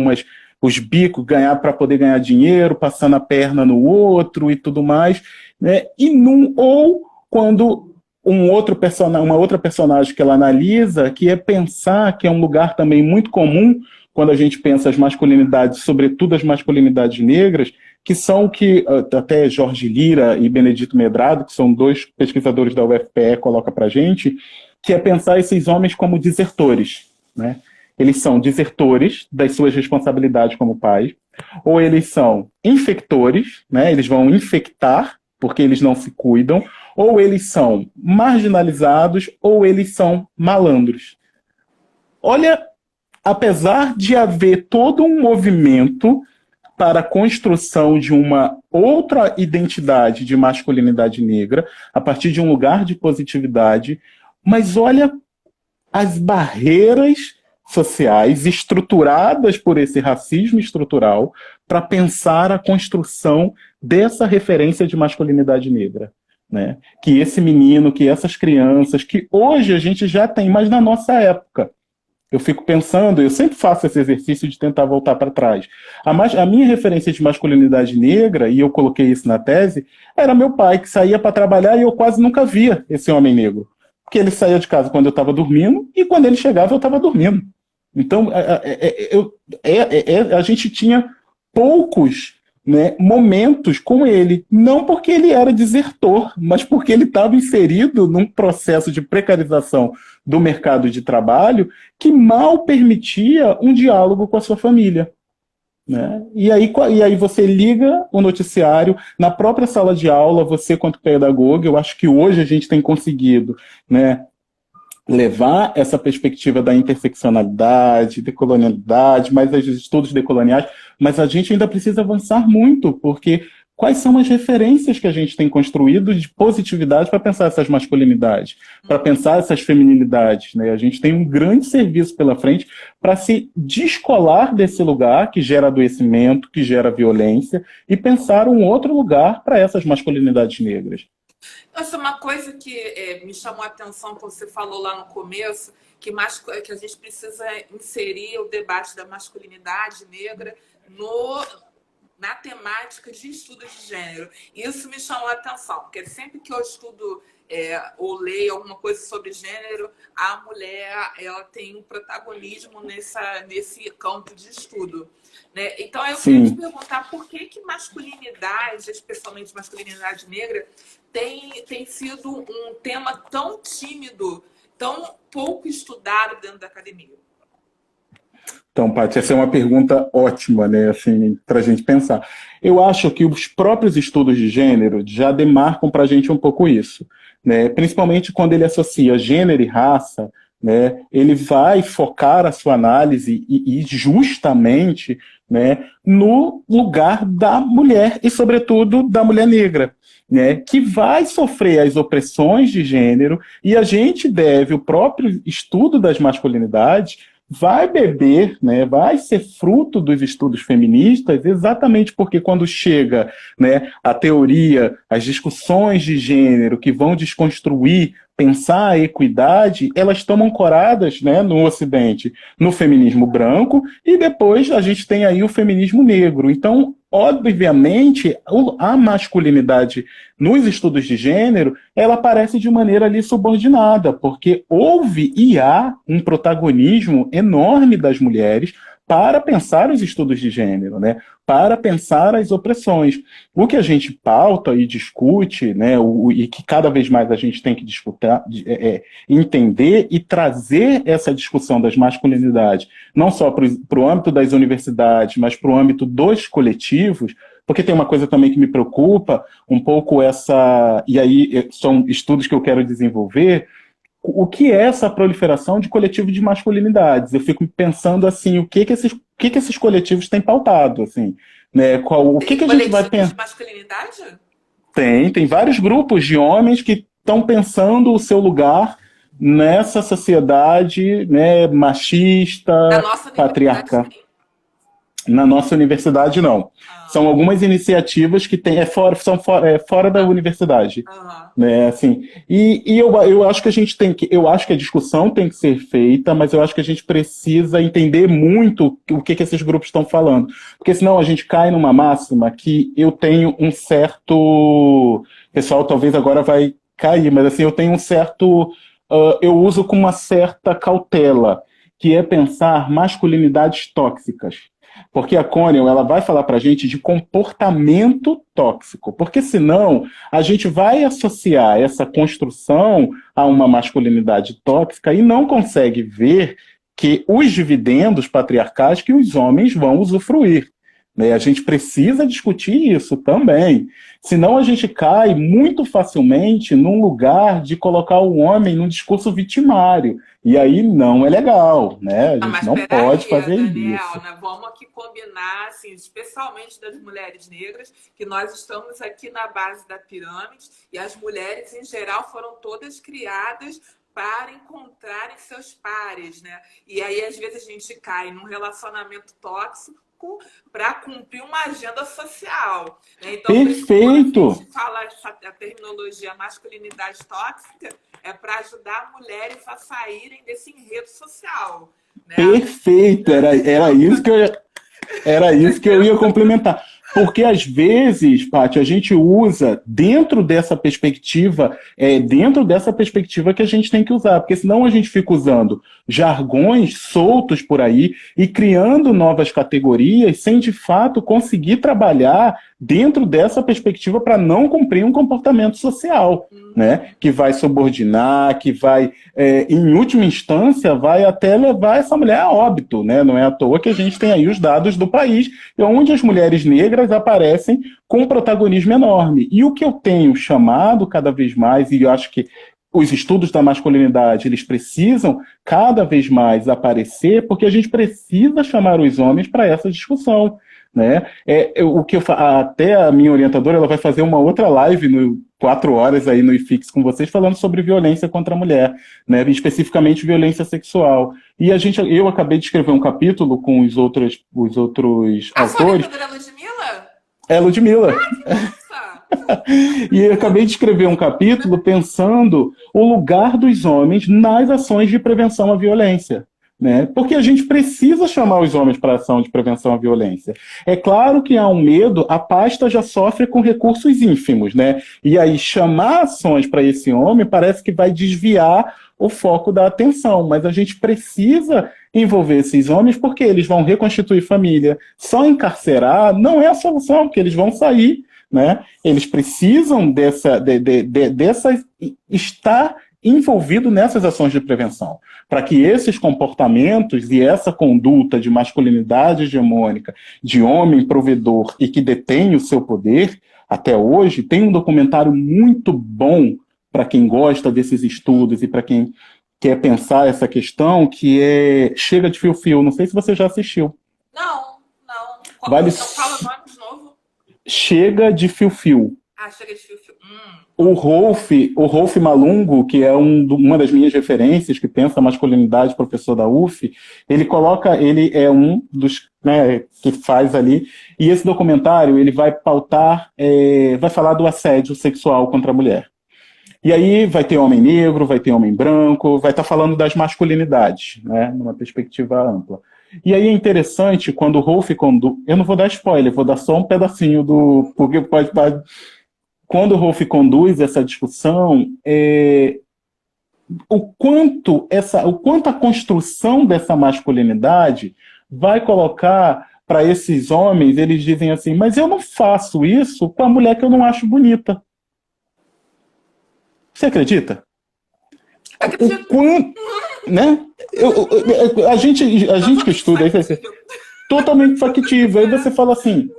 Speaker 2: os bicos para poder ganhar dinheiro, passando a perna no outro e tudo mais, né? Ou quando uma outra personagem que ela analisa, que é pensar que é um lugar também muito comum quando a gente pensa as masculinidades, sobretudo as masculinidades negras, que são que até Jorge Lira e Benedito Medrado, que são 2 pesquisadores da UFPE, coloca para a gente, que é pensar esses homens como desertores. Né? Eles são desertores das suas responsabilidades como pais, ou eles são infectores, né? Eles vão infectar porque eles não se cuidam, ou eles são marginalizados, ou eles são malandros. Olha, apesar de haver todo um movimento para a construção de uma outra identidade de masculinidade negra, a partir de um lugar de positividade, mas olha as barreiras sociais estruturadas por esse racismo estrutural para pensar a construção dessa referência de masculinidade negra. Né? Que esse menino, que essas crianças, que hoje a gente já tem, mas na nossa época, eu fico pensando, eu sempre faço esse exercício de tentar voltar para trás. A minha referência de masculinidade negra, e eu coloquei isso na tese, era meu pai, que saía para trabalhar e eu quase nunca via esse homem negro. Porque ele saía de casa quando eu estava dormindo, e quando ele chegava eu estava dormindo. Então, a gente tinha poucos, né, momentos com ele, não porque ele era desertor, mas porque ele estava inserido num processo de precarização do mercado de trabalho que mal permitia um diálogo com a sua família. Né? E aí você liga o noticiário, na própria sala de aula, você quanto pedagogo, eu acho que hoje a gente tem conseguido, né, levar essa perspectiva da interseccionalidade, decolonialidade, mais os estudos decoloniais, mas a gente ainda precisa avançar muito, porque quais são as referências que a gente tem construído de positividade para pensar essas masculinidades, para pensar essas feminilidades, né? A gente tem um grande serviço pela frente para se descolar desse lugar que gera adoecimento, que gera violência, e pensar um outro lugar para essas masculinidades negras.
Speaker 1: Essa é uma coisa que me chamou a atenção quando você falou lá no começo, que a gente precisa inserir o debate da masculinidade negra na temática de estudos de gênero. Isso me chamou a atenção, porque sempre que eu estudo ou leio alguma coisa sobre gênero, a mulher ela tem um protagonismo nesse campo de estudo. Né? Então, eu queria te perguntar por que masculinidade, especialmente masculinidade negra, tem sido um tema tão tímido, tão pouco estudado dentro da academia.
Speaker 2: Então, Paty, essa é uma pergunta ótima, né, assim, para a gente pensar. Eu acho que os próprios estudos de gênero já demarcam para a gente um pouco isso, né, principalmente quando ele associa gênero e raça, né, ele vai focar a sua análise e justamente, né, no lugar da mulher e, sobretudo, da mulher negra, né, que vai sofrer as opressões de gênero, e a gente deve, o próprio estudo das masculinidades vai beber, né, vai ser fruto dos estudos feministas, exatamente porque quando chega, né, a teoria, as discussões de gênero que vão desconstruir, pensar a equidade, elas estão ancoradas, né, no Ocidente, no feminismo branco, e depois a gente tem aí o feminismo negro. Então, obviamente, a masculinidade nos estudos de gênero, ela aparece de maneira ali subordinada, porque houve e há um protagonismo enorme das mulheres para pensar os estudos de gênero, né? Para pensar as opressões. O que a gente pauta e discute, né, e que cada vez mais a gente tem que disputar, entender e trazer essa discussão das masculinidades, não só para o âmbito das universidades, mas para o âmbito dos coletivos, porque tem uma coisa também que me preocupa, um pouco e aí são estudos que eu quero desenvolver, o que é essa proliferação de coletivo de masculinidades? Eu fico pensando assim, o que esses coletivos têm pautado, assim, né? O que a gente vai pensar?
Speaker 1: De masculinidade?
Speaker 2: Tem vários grupos de homens que estão pensando o seu lugar nessa sociedade, né, machista, patriarcal. Na nossa universidade, não. São algumas iniciativas que são fora da universidade. Né, assim, eu acho que a gente eu acho que a discussão tem que ser feita, mas eu acho que a gente precisa entender muito o que esses grupos estão falando. Porque senão a gente cai numa máxima que eu tenho um certo... O pessoal talvez agora vai cair, mas assim, eu tenho um certo... eu uso com uma certa cautela, que é pensar masculinidades tóxicas. Porque a Coniel, ela vai falar para a gente de comportamento tóxico, porque senão a gente vai associar essa construção a uma masculinidade tóxica e não consegue ver que os dividendos patriarcais que os homens vão usufruir. Né? A gente precisa discutir isso também, senão a gente cai muito facilmente num lugar de colocar o homem num discurso vitimário. E aí não é legal, né? A gente não pode fazer
Speaker 1: Daniel,
Speaker 2: isso.
Speaker 1: Né? Vamos aqui combinar, assim, especialmente das mulheres negras, que nós estamos aqui na base da pirâmide e as mulheres, em geral, foram todas criadas para encontrarem seus pares, né? E aí, às vezes, a gente cai num relacionamento tóxico para cumprir uma agenda social. Né? Então,
Speaker 2: perfeito!
Speaker 1: Quando a gente fala a terminologia masculinidade tóxica, é para ajudar mulheres a saírem desse enredo social. Né?
Speaker 2: Perfeito! Era isso que eu ia complementar. Porque, às vezes, Paty, a gente usa dentro dessa perspectiva que a gente tem que usar, porque senão a gente fica usando jargões soltos por aí e criando novas categorias sem, de fato, conseguir trabalhar dentro dessa perspectiva para não cumprir um comportamento social, né? Que vai subordinar, que vai, em última instância, vai até levar essa mulher a óbito, né? Não é à toa que a gente tem aí os dados do país, onde as mulheres negras aparecem com um protagonismo enorme. E o que eu tenho chamado cada vez mais, e eu acho que os estudos da masculinidade, eles precisam cada vez mais aparecer, porque a gente precisa chamar os homens para essa discussão, né? Até a minha orientadora, ela vai fazer uma outra live no 4 horas aí no IFIX com vocês, falando sobre violência contra a mulher, né? Especificamente violência sexual. E eu acabei de escrever um capítulo com os outros
Speaker 1: A sua
Speaker 2: autores.
Speaker 1: orientadora é Ludmilla?
Speaker 2: É Ludmilla.
Speaker 1: Nossa!
Speaker 2: E eu acabei de escrever um capítulo pensando o lugar dos homens nas ações de prevenção à violência, né? Porque a gente precisa chamar os homens para a ação de prevenção à violência. É claro que há um medo, a pasta já sofre com recursos ínfimos, né? E aí chamar ações para esse homem parece que vai desviar o foco da atenção, mas a gente precisa envolver esses homens porque eles vão reconstituir família. Só encarcerar não é a solução, porque eles vão sair, né? Eles precisam estar envolvido nessas ações de prevenção, para que esses comportamentos e essa conduta de masculinidade hegemônica, de homem provedor e que detém o seu poder, até hoje, tem um documentário muito bom para quem gosta desses estudos e para quem quer pensar essa questão, que é Chega de Fio-Fio. Não sei se você já assistiu.
Speaker 1: Não.
Speaker 2: Vale...
Speaker 1: Então fala o nome de novo.
Speaker 2: Chega de Fio-Fio.
Speaker 1: Chega de Fio-Fio.
Speaker 2: O Rolf Malungo, que é uma das minhas referências, que pensa a masculinidade, professor da UF, ele é um dos, né, que faz ali, e esse documentário ele vai vai falar do assédio sexual contra a mulher. E aí vai ter homem negro, vai ter homem branco, vai estar falando das masculinidades, né, numa perspectiva ampla. E aí é interessante quando o Rolf conduz, eu não vou dar spoiler, vou dar só um pedacinho porque pode quando o Rolf conduz essa discussão, o quanto a construção dessa masculinidade vai colocar para esses homens, eles dizem assim, mas eu não faço isso com a mulher que eu não acho bonita. Você acredita?
Speaker 1: Acredito.
Speaker 2: Né? A gente que estuda isso é totalmente factível. Aí você fala assim,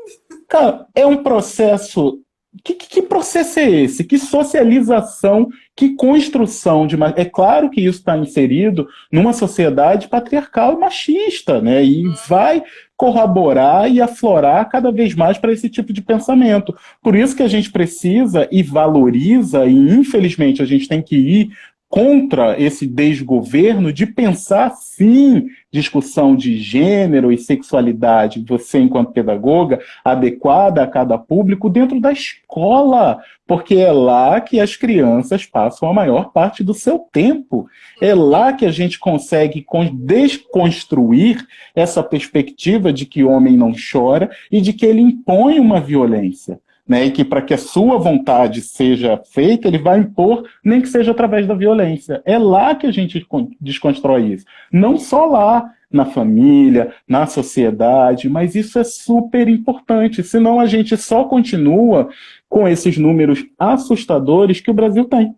Speaker 2: cara, é um processo... Que processo é esse? Que socialização, que construção de... É claro que isso está inserido numa sociedade patriarcal e machista, né? E vai corroborar e aflorar cada vez mais para esse tipo de pensamento. Por isso que a gente precisa e valoriza, e infelizmente a gente tem que ir contra esse desgoverno de pensar, sim, discussão de gênero e sexualidade, você enquanto pedagoga, adequada a cada público dentro da escola, porque é lá que as crianças passam a maior parte do seu tempo. É lá que a gente consegue desconstruir essa perspectiva de que o homem não chora e de que ele impõe uma violência. Né, e que para que a sua vontade seja feita, ele vai impor, nem que seja através da violência. É lá que a gente desconstrói isso. Não só lá, na família, na sociedade, mas isso é super importante, senão a gente só continua com esses números assustadores que o Brasil tem,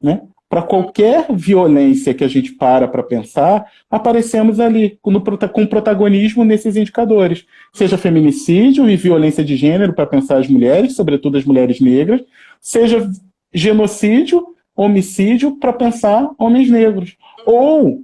Speaker 2: né? Para qualquer violência que a gente para pensar, aparecemos ali com protagonismo nesses indicadores. Seja feminicídio e violência de gênero para pensar as mulheres, sobretudo as mulheres negras, seja genocídio, homicídio para pensar homens negros. Ou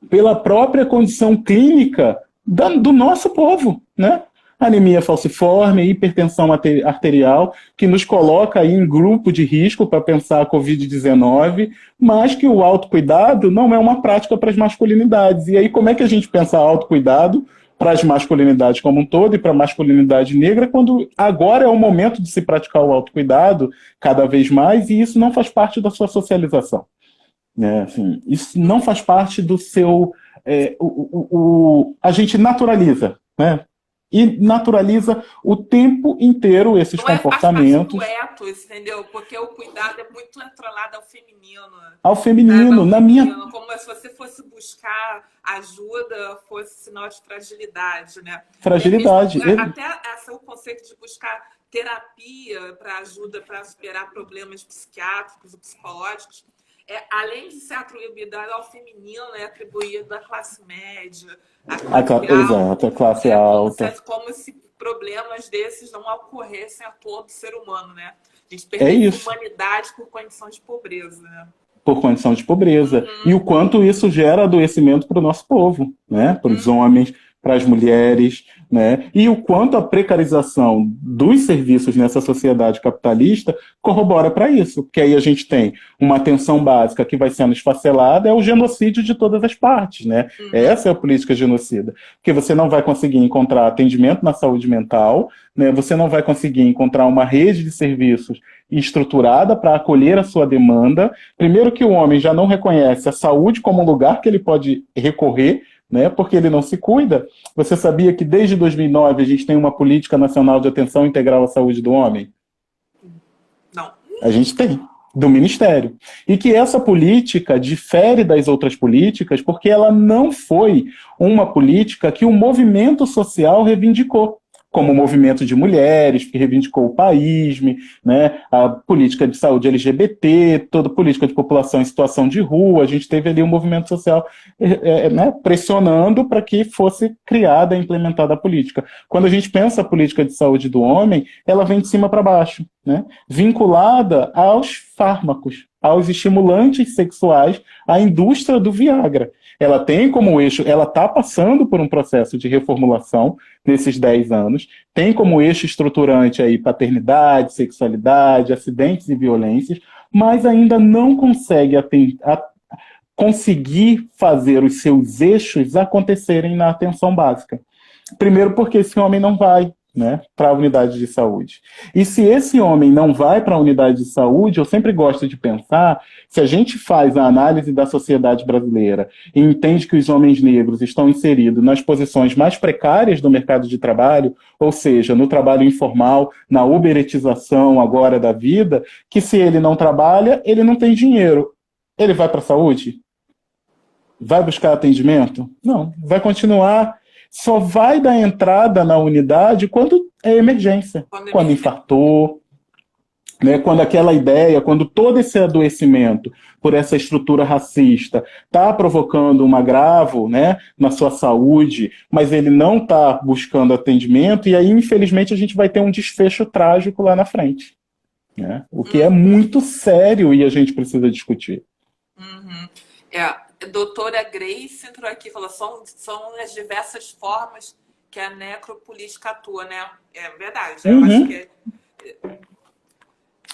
Speaker 2: pela própria condição clínica do nosso povo, né? Anemia falciforme, hipertensão arterial, que nos coloca aí em grupo de risco para pensar a Covid-19, mas que o autocuidado não é uma prática para as masculinidades. E aí como é que a gente pensa autocuidado para as masculinidades como um todo e para a masculinidade negra, quando agora é o momento de se praticar o autocuidado cada vez mais, e isso não faz parte da sua socialização. Assim, isso não faz parte do seu... a gente naturaliza, né? E naturaliza o tempo inteiro esses comportamentos.
Speaker 1: Não é fácil entendeu? Porque o cuidado é muito atrelado ao feminino.
Speaker 2: Ao feminino,
Speaker 1: feminino, como se você fosse buscar ajuda, fosse sinal de fragilidade, né?
Speaker 2: Fragilidade.
Speaker 1: Até o conceito de buscar terapia para ajuda para superar problemas psiquiátricos ou psicológicos, além de ser atribuído ao feminino, é atribuído à classe média,
Speaker 2: Exato, a classe alta.
Speaker 1: Como se problemas desses não ocorressem a todo ser humano, né? A gente perdeu a humanidade por condição de pobreza, né?
Speaker 2: por condição de pobreza. E o quanto isso gera adoecimento para o nosso povo, né? Para os homens, para as mulheres, né? E o quanto a precarização dos serviços nessa sociedade capitalista corrobora para isso. Porque aí a gente tem uma atenção básica que vai sendo esfacelada, é o genocídio de todas as partes, né? Essa é a política genocida. Porque você não vai conseguir encontrar atendimento na saúde mental, né? Você não vai conseguir encontrar uma rede de serviços estruturada para acolher a sua demanda. Primeiro que o homem já não reconhece a saúde como um lugar que ele pode recorrer, né, porque ele não se cuida. Você sabia que desde 2009 a gente tem uma política nacional de atenção integral à saúde do homem?
Speaker 1: Não.
Speaker 2: A gente tem, do Ministério. E que essa política difere das outras políticas porque ela não foi uma política que o movimento social reivindicou, como o movimento de mulheres, que reivindicou o paísme, né, a política de saúde LGBT, toda a política de população em situação de rua. A gente teve ali um movimento social né, pressionando para que fosse criada e implementada a política. Quando a gente pensa a política de saúde do homem, ela vem de cima para baixo, né, vinculada aos fármacos, aos estimulantes sexuais, à indústria do Viagra. Ela tem como eixo, ela está passando por um processo de reformulação nesses 10 anos, tem como eixo estruturante aí paternidade, sexualidade, acidentes e violências, mas ainda não consegue conseguir fazer os seus eixos acontecerem na atenção básica. Primeiro porque esse homem não vai, né, para a unidade de saúde. E se esse homem não vai para a unidade de saúde, eu sempre gosto de pensar, se a gente faz a análise da sociedade brasileira e entende que os homens negros estão inseridos nas posições mais precárias do mercado de trabalho, ou seja, no trabalho informal, na uberetização agora da vida, que se ele não trabalha, ele não tem dinheiro. Ele vai para a saúde? Vai buscar atendimento? Não, vai continuar. Só vai dar entrada na unidade quando é emergência, quando infartou, né, quando aquela ideia, quando todo esse adoecimento por essa estrutura racista está provocando um agravo, né, na sua saúde, mas ele não está buscando atendimento, e aí, infelizmente, a gente vai ter um desfecho trágico lá na frente, né, o que é muito sério e a gente precisa discutir.
Speaker 1: Doutora Grace entrou aqui e falou: são as diversas formas que a necropolítica atua, né? É verdade. Eu acho que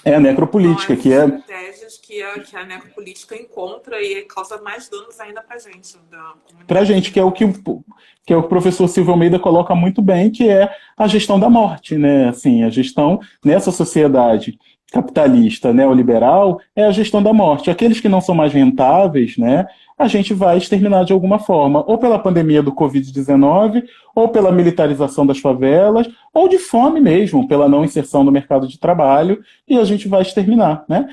Speaker 2: é a necropolítica, que é
Speaker 1: estratégias que a necropolítica encontra e causa mais danos ainda pra gente.
Speaker 2: Pra gente, que é o que o professor Silvio Almeida coloca muito bem, que é a gestão da morte, né? Assim, a gestão nessa sociedade capitalista, neoliberal, é a gestão da morte. Aqueles que não são mais rentáveis, né, a gente vai exterminar de alguma forma, ou pela pandemia do Covid-19, ou pela militarização das favelas, ou de fome mesmo, pela não inserção no mercado de trabalho, e a gente vai exterminar, né?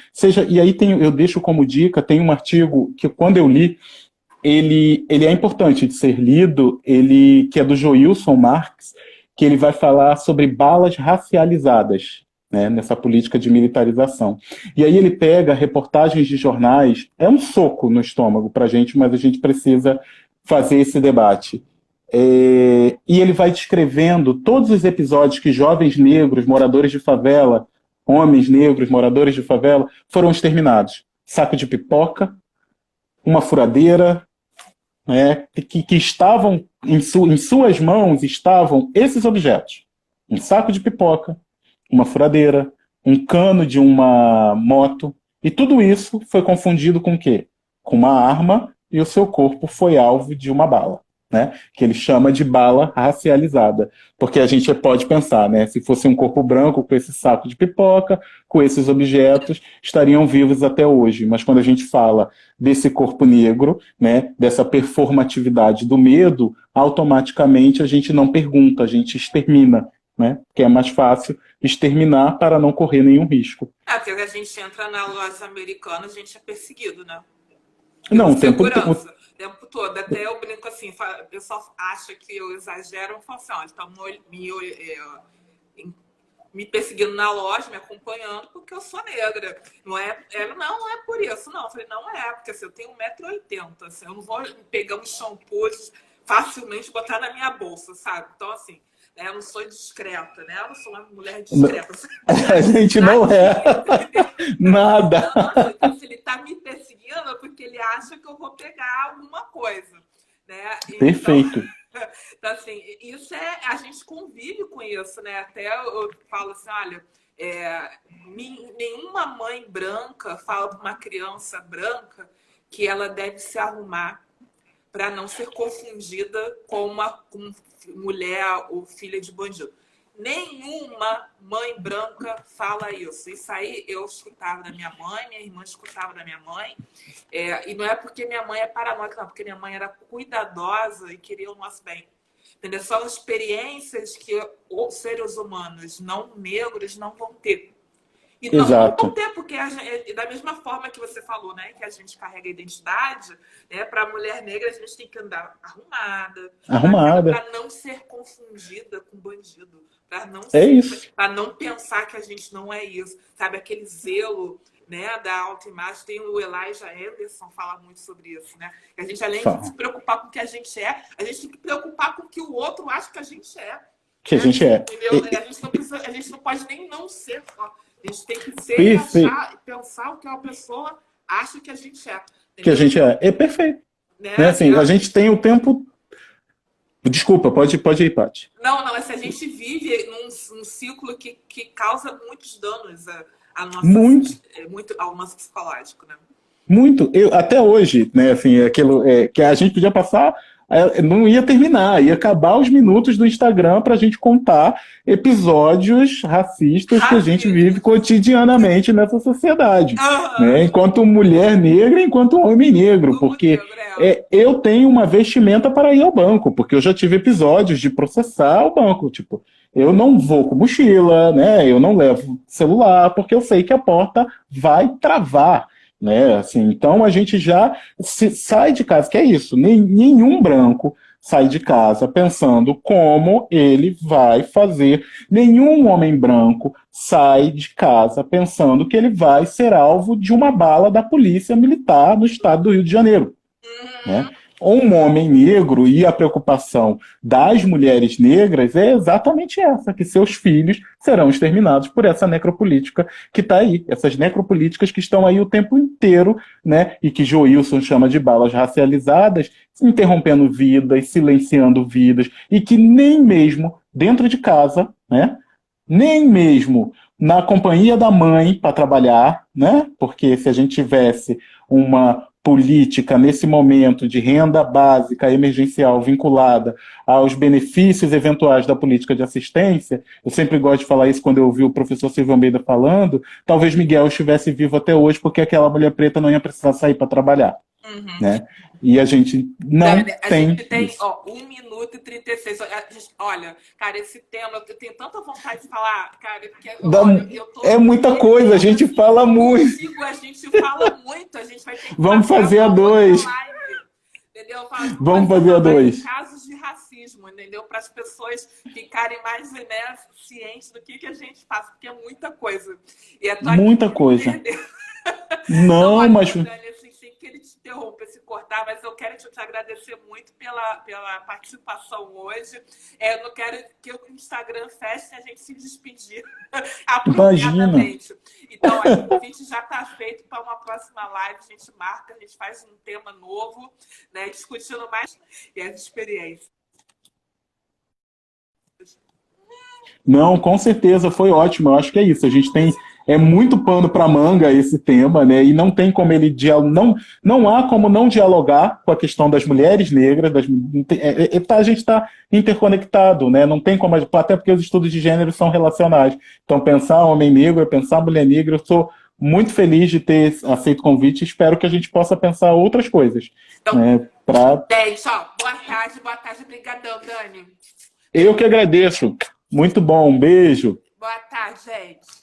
Speaker 2: E aí eu deixo como dica, tem um artigo que quando eu li, ele é importante de ser lido, que é do Joilson Marx, que ele vai falar sobre balas racializadas, né, nessa política de militarização. E aí ele pega reportagens de jornais, é um soco no estômago para a gente, mas a gente precisa fazer esse debate. E ele vai descrevendo todos os episódios que jovens negros, moradores de favela, homens negros, moradores de favela, foram exterminados. Saco de pipoca, uma furadeira, né, que estavam, em suas mãos estavam esses objetos. Um saco de pipoca, uma furadeira, um cano de uma moto, e tudo isso foi confundido com o quê? Com uma arma, e o seu corpo foi alvo de uma bala, né? Que ele chama de bala racializada, porque a gente pode pensar, né? Se fosse um corpo branco com esse saco de pipoca, com esses objetos, estariam vivos até hoje, mas quando a gente fala desse corpo negro, né, dessa performatividade do medo, automaticamente a gente não pergunta, a gente extermina, né? Que é mais fácil exterminar para não correr nenhum risco.
Speaker 1: Porque a gente entra na loja americana, a gente é perseguido, né?
Speaker 2: Não, o tempo
Speaker 1: todo. Até eu brinco assim, o pessoal acha que eu exagero, eu falo assim, olha, estão me perseguindo na loja, me acompanhando, porque eu sou negra. Não é por isso, não. Eu falei, não é, porque assim, eu tenho 1,80 m, assim, eu não vou pegar um shampoo facilmente e botar na minha bolsa, sabe? Então, assim, eu não sou discreta, né? Eu não sou uma mulher discreta.
Speaker 2: A gente não é. Nada.
Speaker 1: Então, se ele está me perseguindo, porque ele acha que eu vou pegar alguma coisa, né?
Speaker 2: Perfeito.
Speaker 1: Então, assim, isso a gente convive com isso, né? Até eu falo assim, olha, nenhuma mãe branca fala para uma criança branca que ela deve se arrumar para não ser confundida com com mulher ou filha de bandido. Nenhuma mãe branca fala isso. Isso aí eu escutava da minha mãe, minha irmã escutava da minha mãe. E não é porque minha mãe é paranoica, não, porque minha mãe era cuidadosa e queria o nosso bem. Entendeu? São experiências que os seres humanos não negros não vão ter. E não vão ter, porque da mesma forma que você falou, né, que a gente carrega a identidade, né, para a mulher negra a gente tem que andar arrumada. Para não ser confundida com bandido. Para não pensar que a gente não é isso. Sabe, aquele zelo, né, da autoimagem. Tem o Elijah Anderson fala muito sobre isso, né? Que a gente, além de se preocupar com o que a gente é, a gente tem que preocupar com o que o outro acha que a gente é.
Speaker 2: Que a gente é.
Speaker 1: Entendeu? A gente não pode nem não ser. A gente tem que ser e achar e pensar o que uma pessoa acha que a gente é. Entendeu?
Speaker 2: Que a gente é. É perfeito. Né? Assim, a gente tem o tempo... Desculpa, pode ir, Paty.
Speaker 1: Não, a gente vive num ciclo que causa muitos danos ao nosso psicológico, né?
Speaker 2: Muito. Até hoje, né, assim, aquilo que a gente podia passar, não ia terminar, ia acabar os minutos do Instagram para a gente contar episódios racistas que a gente vive cotidianamente nessa sociedade. Né, enquanto mulher negra, enquanto homem negro, porque eu tenho uma vestimenta para ir ao banco, porque eu já tive episódios de processar o banco, tipo, eu não vou com mochila, né, eu não levo celular, porque eu sei que a porta vai travar. Né? Assim, então a gente já sai de casa, que é isso, nenhum branco sai de casa pensando como ele vai fazer, nenhum homem branco sai de casa pensando que ele vai ser alvo de uma bala da polícia militar no estado do Rio de Janeiro. Né? Um homem negro, e a preocupação das mulheres negras é exatamente essa, que seus filhos serão exterminados por essa necropolítica que está aí, essas necropolíticas que estão aí o tempo inteiro, né, e que Joilson chama de balas racializadas, interrompendo vidas, silenciando vidas, e que nem mesmo dentro de casa, né, nem mesmo na companhia da mãe para trabalhar, né, porque se a gente tivesse uma política nesse momento de renda básica emergencial vinculada aos benefícios eventuais da política de assistência, eu sempre gosto de falar isso quando eu ouvi o professor Silvio Almeida falando, talvez Miguel estivesse vivo até hoje porque aquela mulher preta não ia precisar sair para trabalhar. Né? E a gente não tem. A gente tem
Speaker 1: 1 minuto e 36. Olha, cara, esse tema, eu tenho tanta vontade de falar, cara, porque
Speaker 2: é muita coisa, a gente fala muito.
Speaker 1: A gente fala muito, a gente vai ter que
Speaker 2: Vamos fazer a 2.
Speaker 1: Entendeu?
Speaker 2: Vamos fazer a 2.
Speaker 1: Casos de racismo, entendeu? Para as pessoas ficarem mais, né, cientes do que a gente faz, porque é muita coisa. E
Speaker 2: muita coisa. Não, mas...
Speaker 1: Ele te interromper, se cortar, mas eu quero te agradecer muito pela participação hoje. Eu não quero que o Instagram feche e a gente se despedir apropriadamente. Então, o convite já está feito para uma próxima live. A gente marca, a gente faz um tema novo, né, discutindo mais as experiências.
Speaker 2: Não, com certeza, foi ótimo. Eu acho que é isso. A gente tem muito pano para manga esse tema, né? E não tem como ele não há como não dialogar com a questão das mulheres negras. A gente está interconectado, né? Não tem como, até porque os estudos de gênero são relacionais. Então, pensar homem negro é pensar mulher negra. Eu sou muito feliz de ter aceito o convite. Espero que a gente possa pensar outras coisas.
Speaker 1: Então,
Speaker 2: né?
Speaker 1: Boa tarde, brigadão, Dani.
Speaker 2: Eu que agradeço. Muito bom, um beijo.
Speaker 1: Boa tarde, gente.